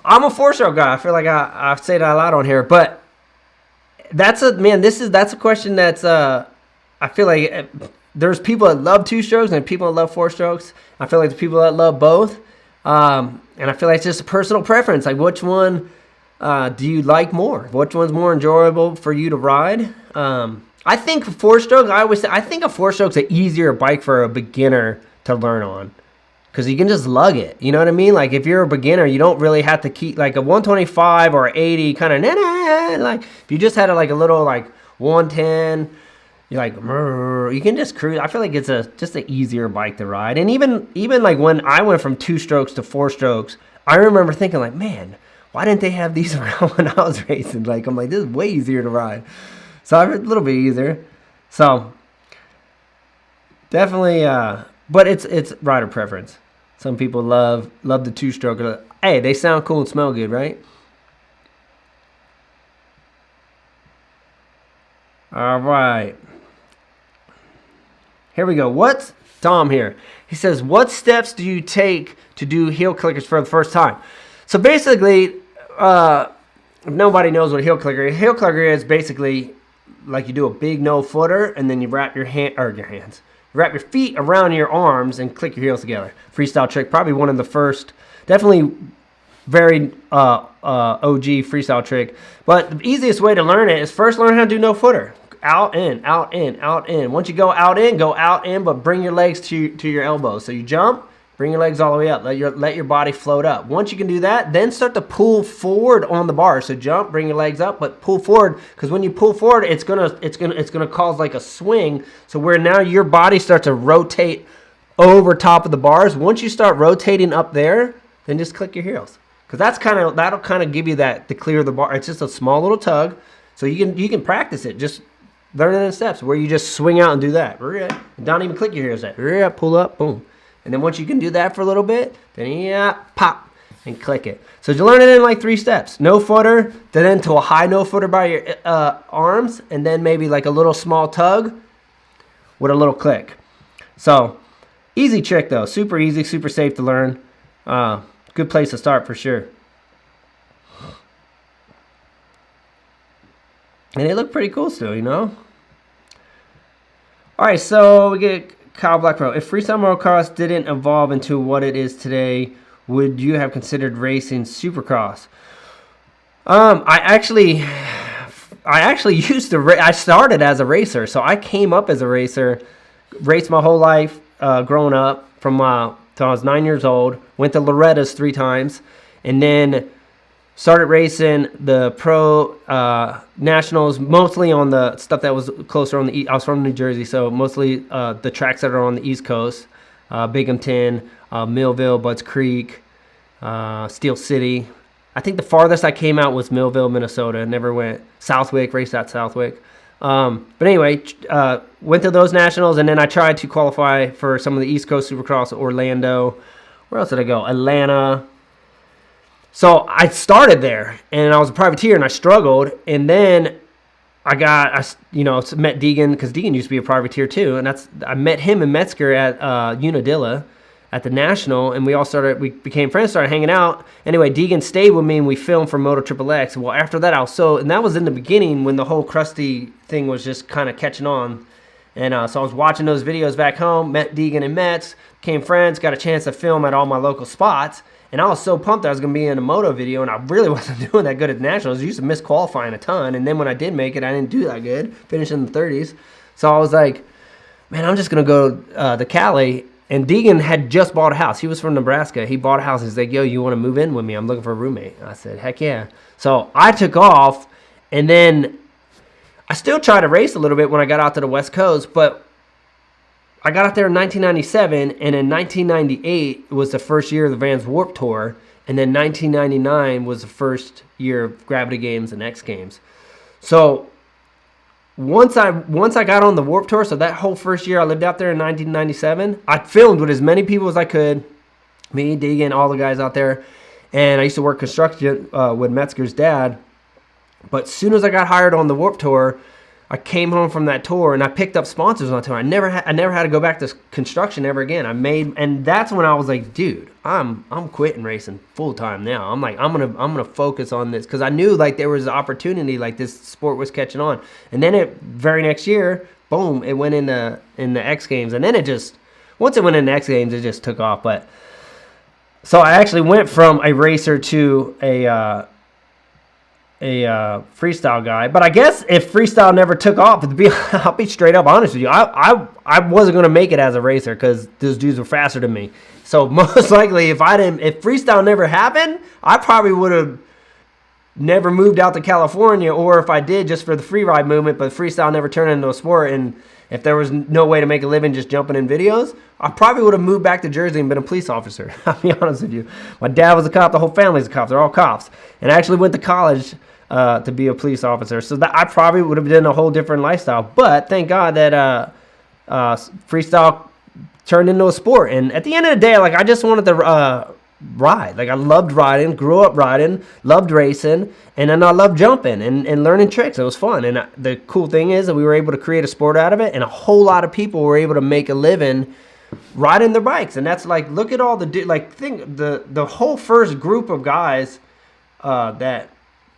S1: I'm a 4-stroke guy. I feel like I say that a lot on here, but that's a question that's I feel like there's people that love 2-strokes and people that love 4-strokes. I feel like the people that love both, and I feel like it's just a personal preference. Like which one do you like more? Which one's more enjoyable for you to ride? I think 4-stroke. I think a 4-stroke's an easier bike for a beginner to learn on. Because you can just lug it. You know what I mean? Like, if you're a beginner, you don't really have to keep, like, a 125 or 80 kind of, like, if you just had a little, 110, you're like, you can just cruise. I feel like it's just an easier bike to ride. And even like, when I went from 2-strokes to 4-strokes, I remember thinking, like, man, why didn't they have these around when I was racing? Like, I'm like, this is way easier to ride. So, a little bit easier. So, definitely, but it's rider preference. Some people love the 2-stroke. Hey, they sound cool and smell good, right? All right. Here we go. What's Tom here? He says, what steps do you take to do heel clickers for the first time? So basically, if nobody knows what a heel clicker is basically like you do a big no footer and then you wrap your hands. Wrap your feet around your arms and click your heels together. Freestyle trick, probably one of the first, definitely very OG freestyle trick. But the easiest way to learn it is first learn how to do no footer. Out, in, out, in, out, in. Once you go out, in, but bring your legs to your elbows. So you jump, bring your legs all the way up. Let your body float up. Once you can do that, then start to pull forward on the bar. So jump, bring your legs up, but pull forward because when you pull forward, it's gonna cause like a swing. So where now your body starts to rotate over top of the bars. Once you start rotating up there, then just click your heels because that'll kind of give you that to clear the bar. It's just a small little tug, so you can practice it. Just learn it in steps where you just swing out and do that. And don't even click your heels. Pull up, boom. And then once you can do that for a little bit, then pop and click it. So you learn it in like 3 steps. No footer, then to a high no footer by your arms, and then maybe like a little small tug with a little click. So easy trick though, super easy, super safe to learn. good place to start for sure. And they look pretty cool still, you know? All right, so we get Kyle Black Pro. If freestyle motocross didn't evolve into what it is today, would you have considered racing Supercross? I actually used to I started as a racer, so I came up as a racer, raced my whole life growing up from till I was 9 years old. Went to Loretta's 3 times, and then started racing the pro nationals, mostly on the stuff that was closer on the I was from New Jersey, so mostly the tracks that are on the East Coast, Binghamton, Millville, Budds Creek, Steel City. I think the farthest I came out was Millville, Minnesota. Never went Southwick, raced at Southwick. But anyway, went to those nationals, and then I tried to qualify for some of the East Coast Supercross, Orlando. Where else did I go? Atlanta. So I started there, and I was a privateer, and I struggled. And then I met Deegan, because Deegan used to be a privateer too, and I met him in Metzger at Unadilla at the National, and we became friends, started hanging out. Anyway, Deegan stayed with me, and we filmed for Moto XXX. Well, after that, and that was in the beginning when the whole Krusty thing was just kind of catching on. And so I was watching those videos back home, met Deegan and Metz, became friends, got a chance to film at all my local spots. And I was so pumped that I was going to be in a moto video, and I really wasn't doing that good at the Nationals. I used to miss qualifying a ton, and then when I did make it, I didn't do that good, finished in the 30s. So I was like, man, I'm just going to go to Cali. And Deegan had just bought a house. He was from Nebraska. He bought a house. He's like, yo, you want to move in with me? I'm looking for a roommate. I said, heck yeah. So I took off, and then I still tried to race a little bit when I got out to the West Coast, but I got out there in 1997, and in 1998 was the first year of the Vans Warped Tour, and then 1999 was the first year of Gravity Games and X Games. So once I got on the Warped Tour, so that whole first year I lived out there in 1997, I filmed with as many people as I could, me, Deegan, all the guys out there, and I used to work construction with Metzger's dad. But as soon as I got hired on the Warped Tour, I came home from that tour and I picked up sponsors on the tour. I never had to go back to construction ever again. And that's when I was like, dude, I'm quitting racing full time now. I'm like, I'm gonna focus on this, because I knew like there was an opportunity, like this sport was catching on. And then very next year, boom, it went in the X Games, and then once it went in the X Games, it just took off. But so I actually went from a racer to a freestyle guy. But I guess if freestyle never took off, I'll be straight up honest with you, I wasn't going to make it as a racer, because those dudes were faster than me. So most likely if freestyle never happened, I probably would have never moved out to California, or if I did, just for the free ride movement, but freestyle never turned into a sport, and if there was no way to make a living just jumping in videos, I probably would have moved back to Jersey and been a police officer. I'll be honest with you. My dad was a cop. The whole family's a cop. They're all cops. And I actually went to college to be a police officer. So that I probably would have done a whole different lifestyle. But thank God that freestyle turned into a sport. And at the end of the day, like, I just wanted to ride. Like, I loved riding, grew up riding, loved racing, and then I loved jumping and learning tricks. It was fun. And the cool thing is that we were able to create a sport out of it, and a whole lot of people were able to make a living riding their bikes. And that's like, look at all the whole first group of guys that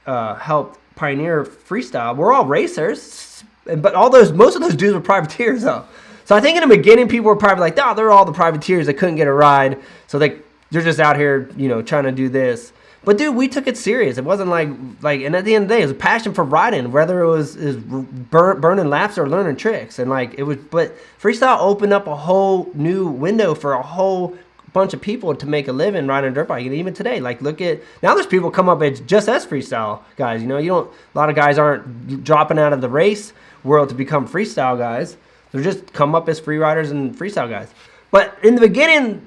S1: helped pioneer freestyle. We're all racers, but most of those dudes were privateers though. So I think in the beginning people were probably like, oh, they're all the privateers that couldn't get a ride, so they're just out here, trying to do this. But dude, we took it serious. It wasn't like, and at the end of the day, it was a passion for riding, whether it was burning laps or learning tricks. And but freestyle opened up a whole new window for a whole bunch of people to make a living riding a dirt bike. And even today, like, look at, now there's people come up just as freestyle guys. A lot of guys aren't dropping out of the race world to become freestyle guys. They're just come up as free riders and freestyle guys. But in the beginning,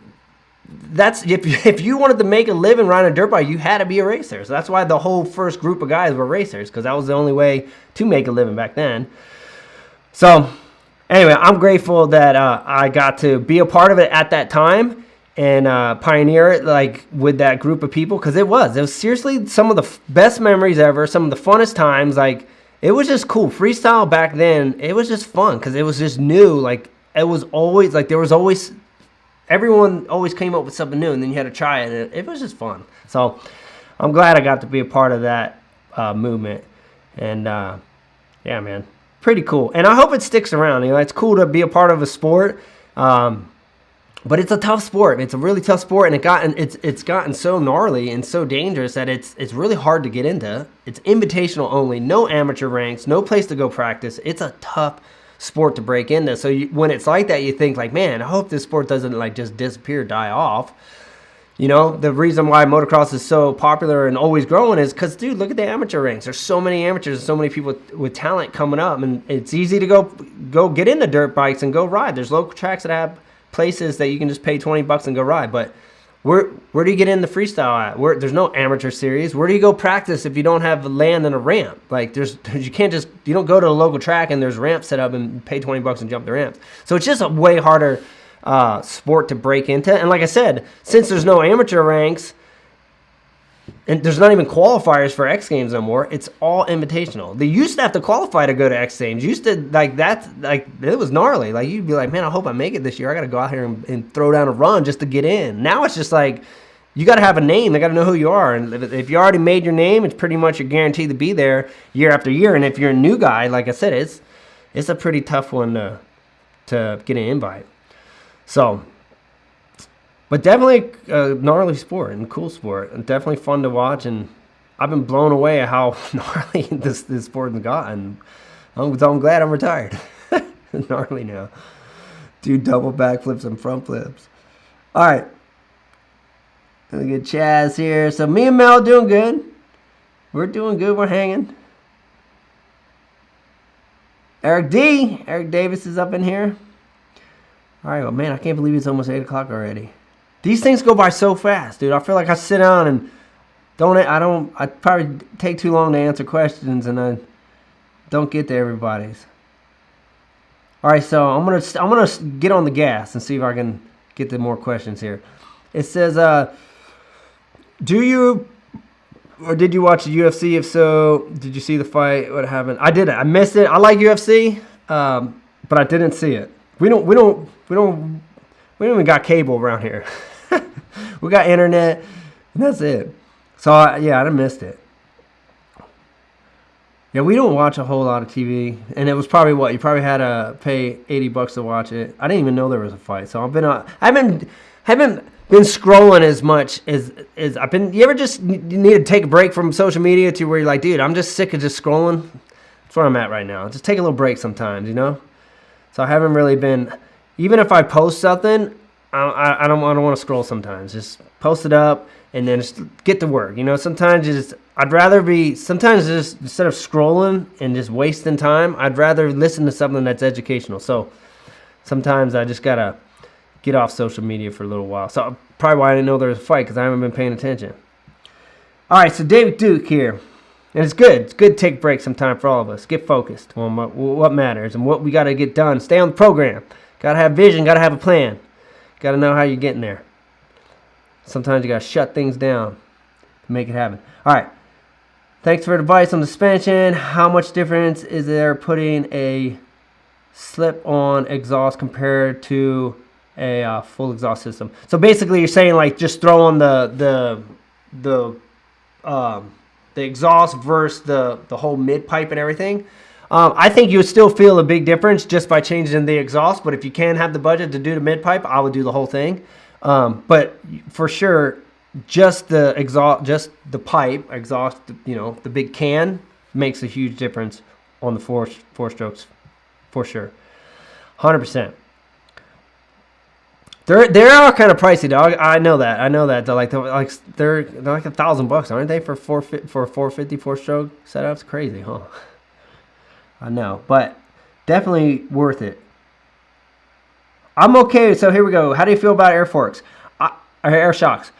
S1: that's if you wanted to make a living riding a dirt bike, you had to be a racer. So that's why the whole first group of guys were racers, because that was the only way to make a living back then. So anyway, I'm grateful that I got to be a part of it at that time and pioneer it, like, with that group of people, because it was seriously some of the best memories ever, some of the funnest times. Like, it was just cool. Freestyle back then, it was just fun because it was just new. Like, it was always like there was always everyone always came up with something new, and then you had to try it, and it was just fun. So I'm glad I got to be a part of that movement. And yeah, man, pretty cool. And I hope it sticks around. You know, it's cool to be a part of a sport, but it's a tough sport. It's a really tough sport, and it's gotten so gnarly and so dangerous that it's really hard to get into. It's invitational only, no amateur ranks, no place to go practice. It's a tough sport to break into. So when it's like that, you think like, man, I hope this sport doesn't like just disappear, die off. You know, the reason why motocross is so popular and always growing is because, dude, look at the amateur ranks. There's so many amateurs and so many people with talent coming up, and it's easy to go get into dirt bikes and go ride. There's local tracks that have places that you can just pay $20 and go ride. But where do you get in the freestyle at? There's no amateur series. Where do you go practice if you don't have land and a ramp? Like you don't go to a local track and there's ramps set up and pay $20 and jump the ramps. So it's just a way harder sport to break into. And like I said, since there's no amateur ranks and there's not even qualifiers for X Games no more, it's all invitational. They used to have to qualify to go to X Games. Used to, like, that, like, it was gnarly. Like, you'd be like, man, I hope I make it this year. I got to go out here and throw down a run just to get in. Now it's just like, you got to have a name. They got to know who you are. And if you already made your name, it's pretty much you're guaranteed to be there year after year. And if you're a new guy, like I said, it's a pretty tough one to get an invite. So, but definitely a gnarly sport and cool sport, and definitely fun to watch. And I've been blown away at how gnarly this sport has gotten. I'm glad I'm retired. Gnarly now. Do double backflips and front flips. All right. Let me get Chaz here. So me and Mel doing good. We're doing good. We're hanging. Eric Davis is up in here. All right, well, man, I can't believe it's almost 8 o'clock already. These things go by so fast, dude. I feel like I sit down and I probably take too long to answer questions, and I don't get to everybody's. All right, so I'm gonna get on the gas and see if I can get to more questions here. It says, did you watch the UFC? If so, did you see the fight? What happened? I didn't. I missed it. I like UFC, but I didn't see it. We don't even got cable around here. We got internet, and that's it. So yeah, I missed it. Yeah, we don't watch a whole lot of TV, and it was probably you probably had to pay $80 to watch it. I didn't even know there was a fight, so I haven't been scrolling as much as I've been. You ever just need to take a break from social media to where you're like, dude, I'm just sick of just scrolling? That's where I'm at right now. Just take a little break sometimes, you know? So I haven't really been, even if I post something, I don't want to scroll sometimes. Just post it up and then just get to work. You know, sometimes sometimes just instead of scrolling and just wasting time, I'd rather listen to something that's educational. So sometimes I just got to get off social media for a little while. So probably why I didn't know there was a fight, because I haven't been paying attention. All right, so David Duke here. And it's good. It's good to take a break sometime for all of us. Get focused on what matters and what we got to get done. Stay on the program. Got to have vision. Got to have a plan. Got to know how you're getting there. Sometimes you got to shut things down to make it happen. All right. Thanks for advice on suspension. How much difference is there putting a slip-on exhaust compared to a full exhaust system? So basically, you're saying like just throw on the exhaust versus the whole mid pipe and everything. I think you would still feel a big difference just by changing the exhaust. But if you can have the budget to do the mid pipe, I would do the whole thing. But for sure, just the exhaust, just the pipe exhaust, you know, the big can makes a huge difference on the four strokes, for sure, 100%. They are kind of pricey, dog. I know that. They're like $1,000, aren't they, for a 450 4-stroke setup? It's crazy, huh? I know, but definitely worth it. I'm okay. So here we go. How do you feel about air forks? Air shocks.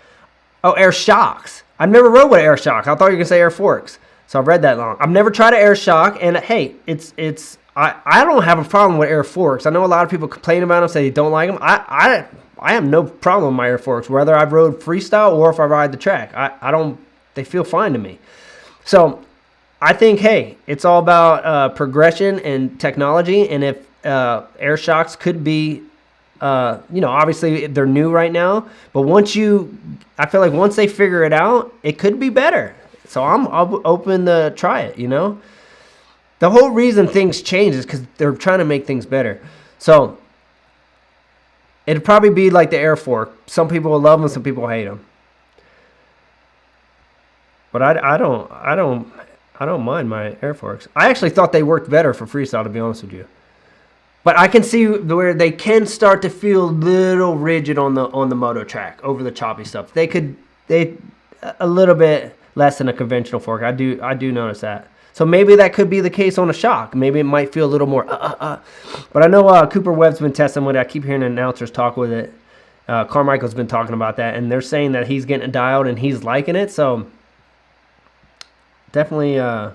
S1: Oh, air shocks. I've never rode with air shocks. I thought you were gonna say air forks. So I've read that long. I've never tried an air shock, and hey, I don't have a problem with air forks. I know a lot of people complain about them, say they don't like them. I have no problem with my air forks, whether I've rode freestyle or if I ride the track. They feel fine to me. So I think, hey, it's all about progression and technology, and if air shocks could be obviously they're new right now, but I feel like once they figure it out, it could be better. So I'm open to try it, The whole reason things change is because they're trying to make things better. So it'd probably be like the air fork. Some people will love them, some people hate them. But I don't mind my air forks. I actually thought they worked better for freestyle, to be honest with you. But I can see where they can start to feel a little rigid on the moto track over the choppy stuff. They a little bit less than a conventional fork. I do notice that. So maybe that could be the case on a shock. Maybe it might feel a little more But I know Cooper Webb's been testing with it. I keep hearing announcers talk with it. Carmichael's been talking about that, and they're saying that he's getting it dialed and he's liking it. So definitely the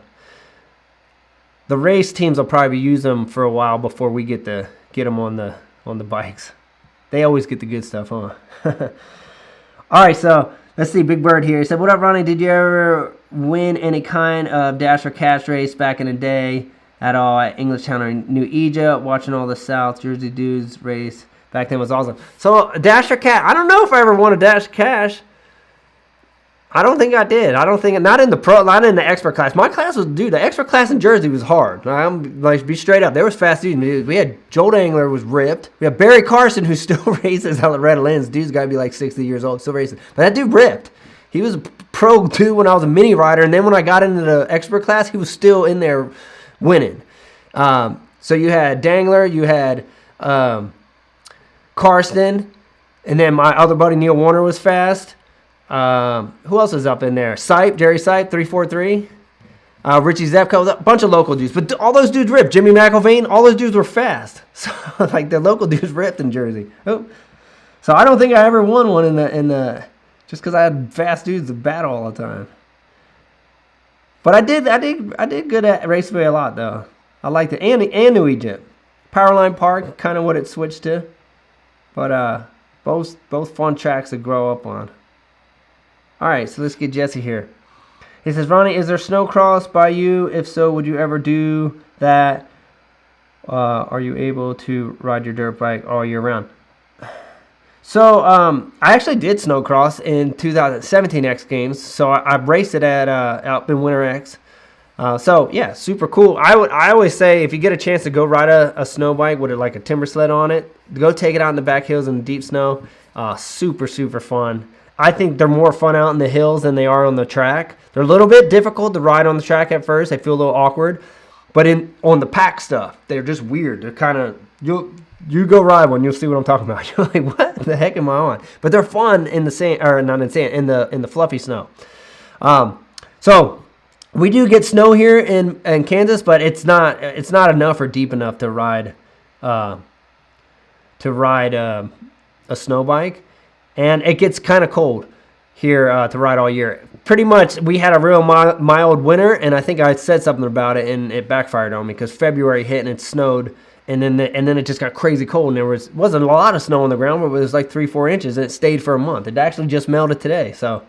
S1: race teams will probably use them for a while before we get them on the bikes. They always get the good stuff, huh? All right, so let's see. Big Bird here. He said, "What up, Ronnie? Did you ever win any kind of dash or catch race back in the day at all at Englishtown or New Egypt? Watching all the South Jersey dudes race back then was awesome." So dash or catch. I don't know if I ever won a dash or catch. I don't think I did. Not in the pro, not in the expert class. My class the expert class in Jersey was hard. I'm like, be straight up. There was fast dudes. We had Joel Dangler was ripped. We had Barry Carson, who still races out of Red Lens. Dude's got to be like 60 years old, still racing. But that dude ripped. He was a pro too when I was a mini rider, and then when I got into the expert class, he was still in there winning. So you had Dangler, you had Karsten, and then my other buddy Neil Warner was fast. Who else is up in there? Jerry Sipe, 343. Richie Zepko, a bunch of local dudes. But all those dudes ripped. Jimmy McElvain, all those dudes were fast. So, like, the local dudes ripped in Jersey. Oh. So I don't think I ever won one in the just because I had fast dudes to battle all the time. But I did good at Raceway a lot, though. I liked it. And New Egypt. Powerline Park, kind of what it switched to. But both fun tracks to grow up on. All right, so let's get Jesse here. He says, "Ronnie, is there snowcross by you? If so, would you ever do that? Are you able to ride your dirt bike all year round?" So I actually did snowcross in 2017 X Games. So I raced it at out in Winter X. So yeah, super cool. I always say if you get a chance to go ride a snow bike with like a timber sled on it, go take it out in the back hills in the deep snow. Super fun. I think they're more fun out in the hills than they are on the track. They're a little bit difficult to ride on the track at first. They feel a little awkward. But on the pack stuff, they're just weird. They're kind of, you go ride one, you'll see what I'm talking about. You're like, what the heck am I on? But they're fun in the sand, or not in sand, in the fluffy snow. So we do get snow here in Kansas, but it's not enough or deep enough to ride a snow bike. And it gets kind of cold here to ride all year. Pretty much, we had a real mild winter, and I think I said something about it, and it backfired on me because February hit and it snowed, and then it just got crazy cold, and there wasn't a lot of snow on the ground, but it was like 3-4 inches, and it stayed for a month. It actually just melted today, so.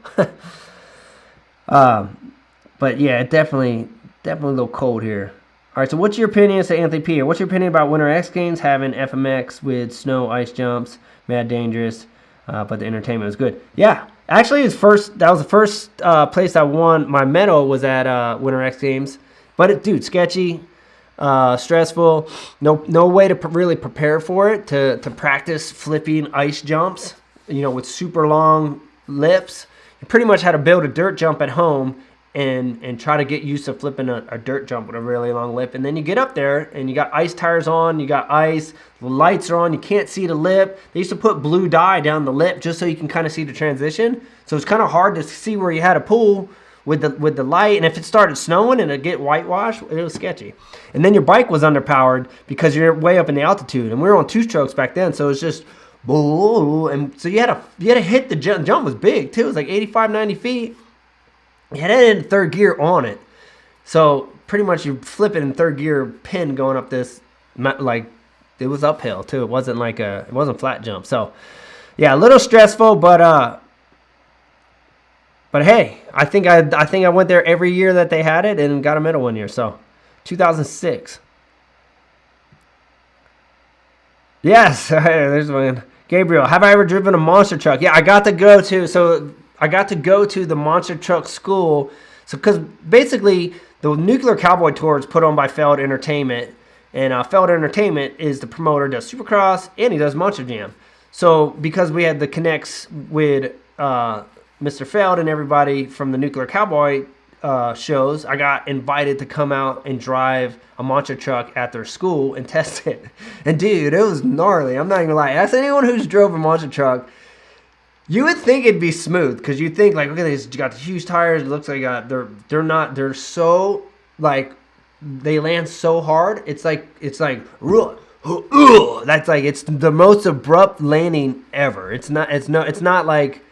S1: But yeah, it definitely a little cold here. All right, so what's your opinion, say Anthony P. What's your opinion about Winter X Games having FMX with snow, ice jumps, mad dangerous? But the entertainment was good. Yeah, actually, that was the first place I won my medal was at Winter X Games. But dude, sketchy, stressful. No way to really prepare for it. To practice flipping ice jumps, with super long lips. You pretty much had to build a dirt jump at home and try to get used to flipping a dirt jump with a really long lip. And then you get up there and you got ice tires on, you got ice, the lights are on, you can't see the lip. They used to put blue dye down the lip just so you can kind of see the transition. So it's kind of hard to see where you had a pool with the light. And if it started snowing and it'd get whitewashed, it was sketcy. And then your bike was underpowered because you're way up in the altitude. And we were on 2-strokes back then, so it's just and so you had to hit the jump. The jump was big too. It was like 85, 90 feet. You had it in third gear on it. So pretty much you flip it in third gear pin going up this, like it was uphill too. It wasn't flat jump. So yeah, a little stressful, but hey, I think I went there every year that they had it and got a medal one year. So 2006. Yes, there's one. Gabriel, have I ever driven a monster truck? Yeah, I got to go to the monster truck school. So, because basically the Nuclear Cowboy Tour is put on by Feld Entertainment, and Feld Entertainment is the promoter, does Supercross, and he does Monster Jam. So, because we had the connects with Mr. Feld and everybody from the Nuclear Cowboy shows, I got invited to come out and drive a monster truck at their school and test it. And dude, it was gnarly. I'm not even gonna lie. Ask anyone who's drove a monster truck. You would think it'd be smooth because you think like, look at this, you got the huge tires. It looks like they're so like they land so hard. It's like that's like it's the most abrupt landing ever. It's not like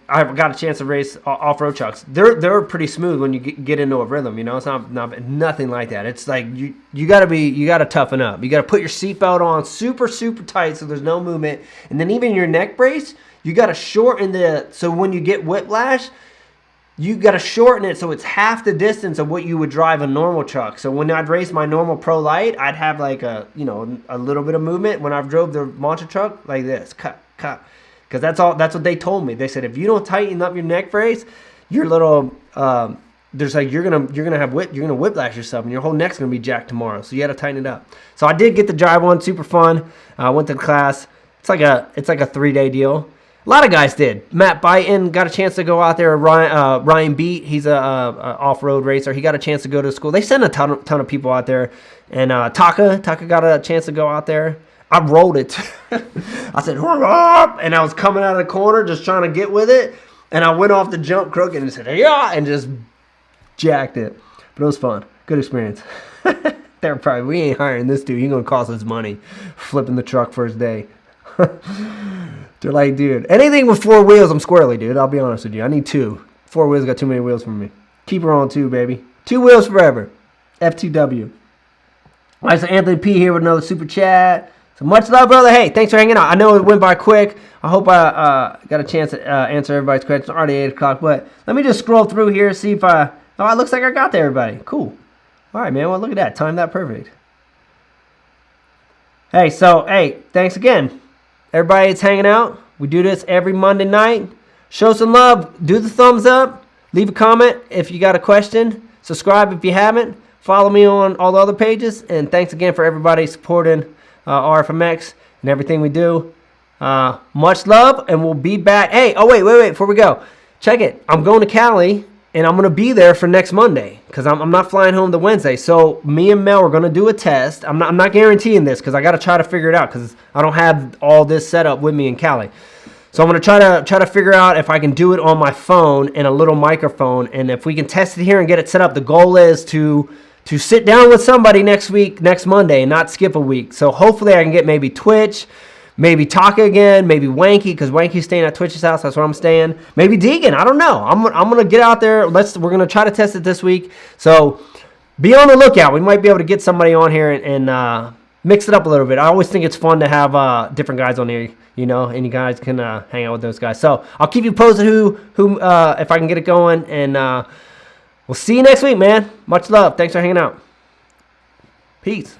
S1: I've got a chance to race off-road trucks. They're pretty smooth when you get into a rhythm. You know, it's not nothing like that. It's like you gotta toughen up. You gotta put your seatbelt on super tight so there's no movement, and then even your neck brace, you gotta shorten so when you get whiplash, you gotta shorten it so it's half the distance of what you would drive a normal truck. So when I'd race my normal Pro Light, I'd have like a little bit of movement. When I've drove the monster truck, like this, cut. Because that's what they told me. They said if you don't tighten up your neck brace, your little there's like you're gonna whiplash yourself and your whole neck's gonna be jacked tomorrow. So you got to tighten it up. So I did get to drive one, super fun. I went to the class. It's like a 3-day deal. A lot of guys did. Matt Byton got a chance to go out there. Ryan Beat, he's a off-road racer. He got a chance to go to school. They sent a ton of people out there, and Taka got a chance to go out there. I rolled it. I said, and I was coming out of the corner just trying to get with it. And I went off the jump crooked and said, yeah, and just jacked it. But it was fun. Good experience. They're probably, we ain't hiring this dude. He's going to cost us money flipping the truck first day. They're like, dude, anything with 4 wheels, I'm squirrely, dude. I'll be honest with you. I need 2. 4 wheels got too many wheels for me. Keep her on 2, baby. 2 wheels forever. F2W. All right, so Anthony P here with another super chat. So much love, brother. Hey, thanks for hanging out. I know it went by quick. I hope I got a chance to answer everybody's questions. It's already 8 o'clock, but let me just scroll through here, see if it looks like I got to everybody. Cool. All right, man. Well, look at that. Timed that perfect. Hey, thanks again. Everybody that's hanging out. We do this every Monday night. Show some love. Do the thumbs up. Leave a comment if you got a question. Subscribe if you haven't. Follow me on all the other pages. And thanks again for everybody supporting RFMX and everything we do. Much love, and we'll be back. Hey, wait, before we go, check it. I'm going to Cali, and I'm going to be there for next Monday because I'm not flying home to Wednesday. So me and Mel are going to do a test. I'm not guaranteeing this because I got to try to figure it out because I don't have all this set up with me in Cali. So I'm going to try to figure out if I can do it on my phone and a little microphone, and if we can test it here and get it set up. The goal is to sit down with somebody next Monday, and not skip a week. So hopefully I can get maybe Twitch, maybe Taka again, maybe Wanky, because Wanky's staying at Twitch's house. That's where I'm staying. Maybe Deegan. I don't know. I'm gonna get out there. We're gonna try to test it this week. So be on the lookout. We might be able to get somebody on here and mix it up a little bit. I always think it's fun to have different guys on here, and you guys can hang out with those guys. So I'll keep you posted who if I can get it going, and we'll see you next week, man. Much love. Thanks for hanging out. Peace.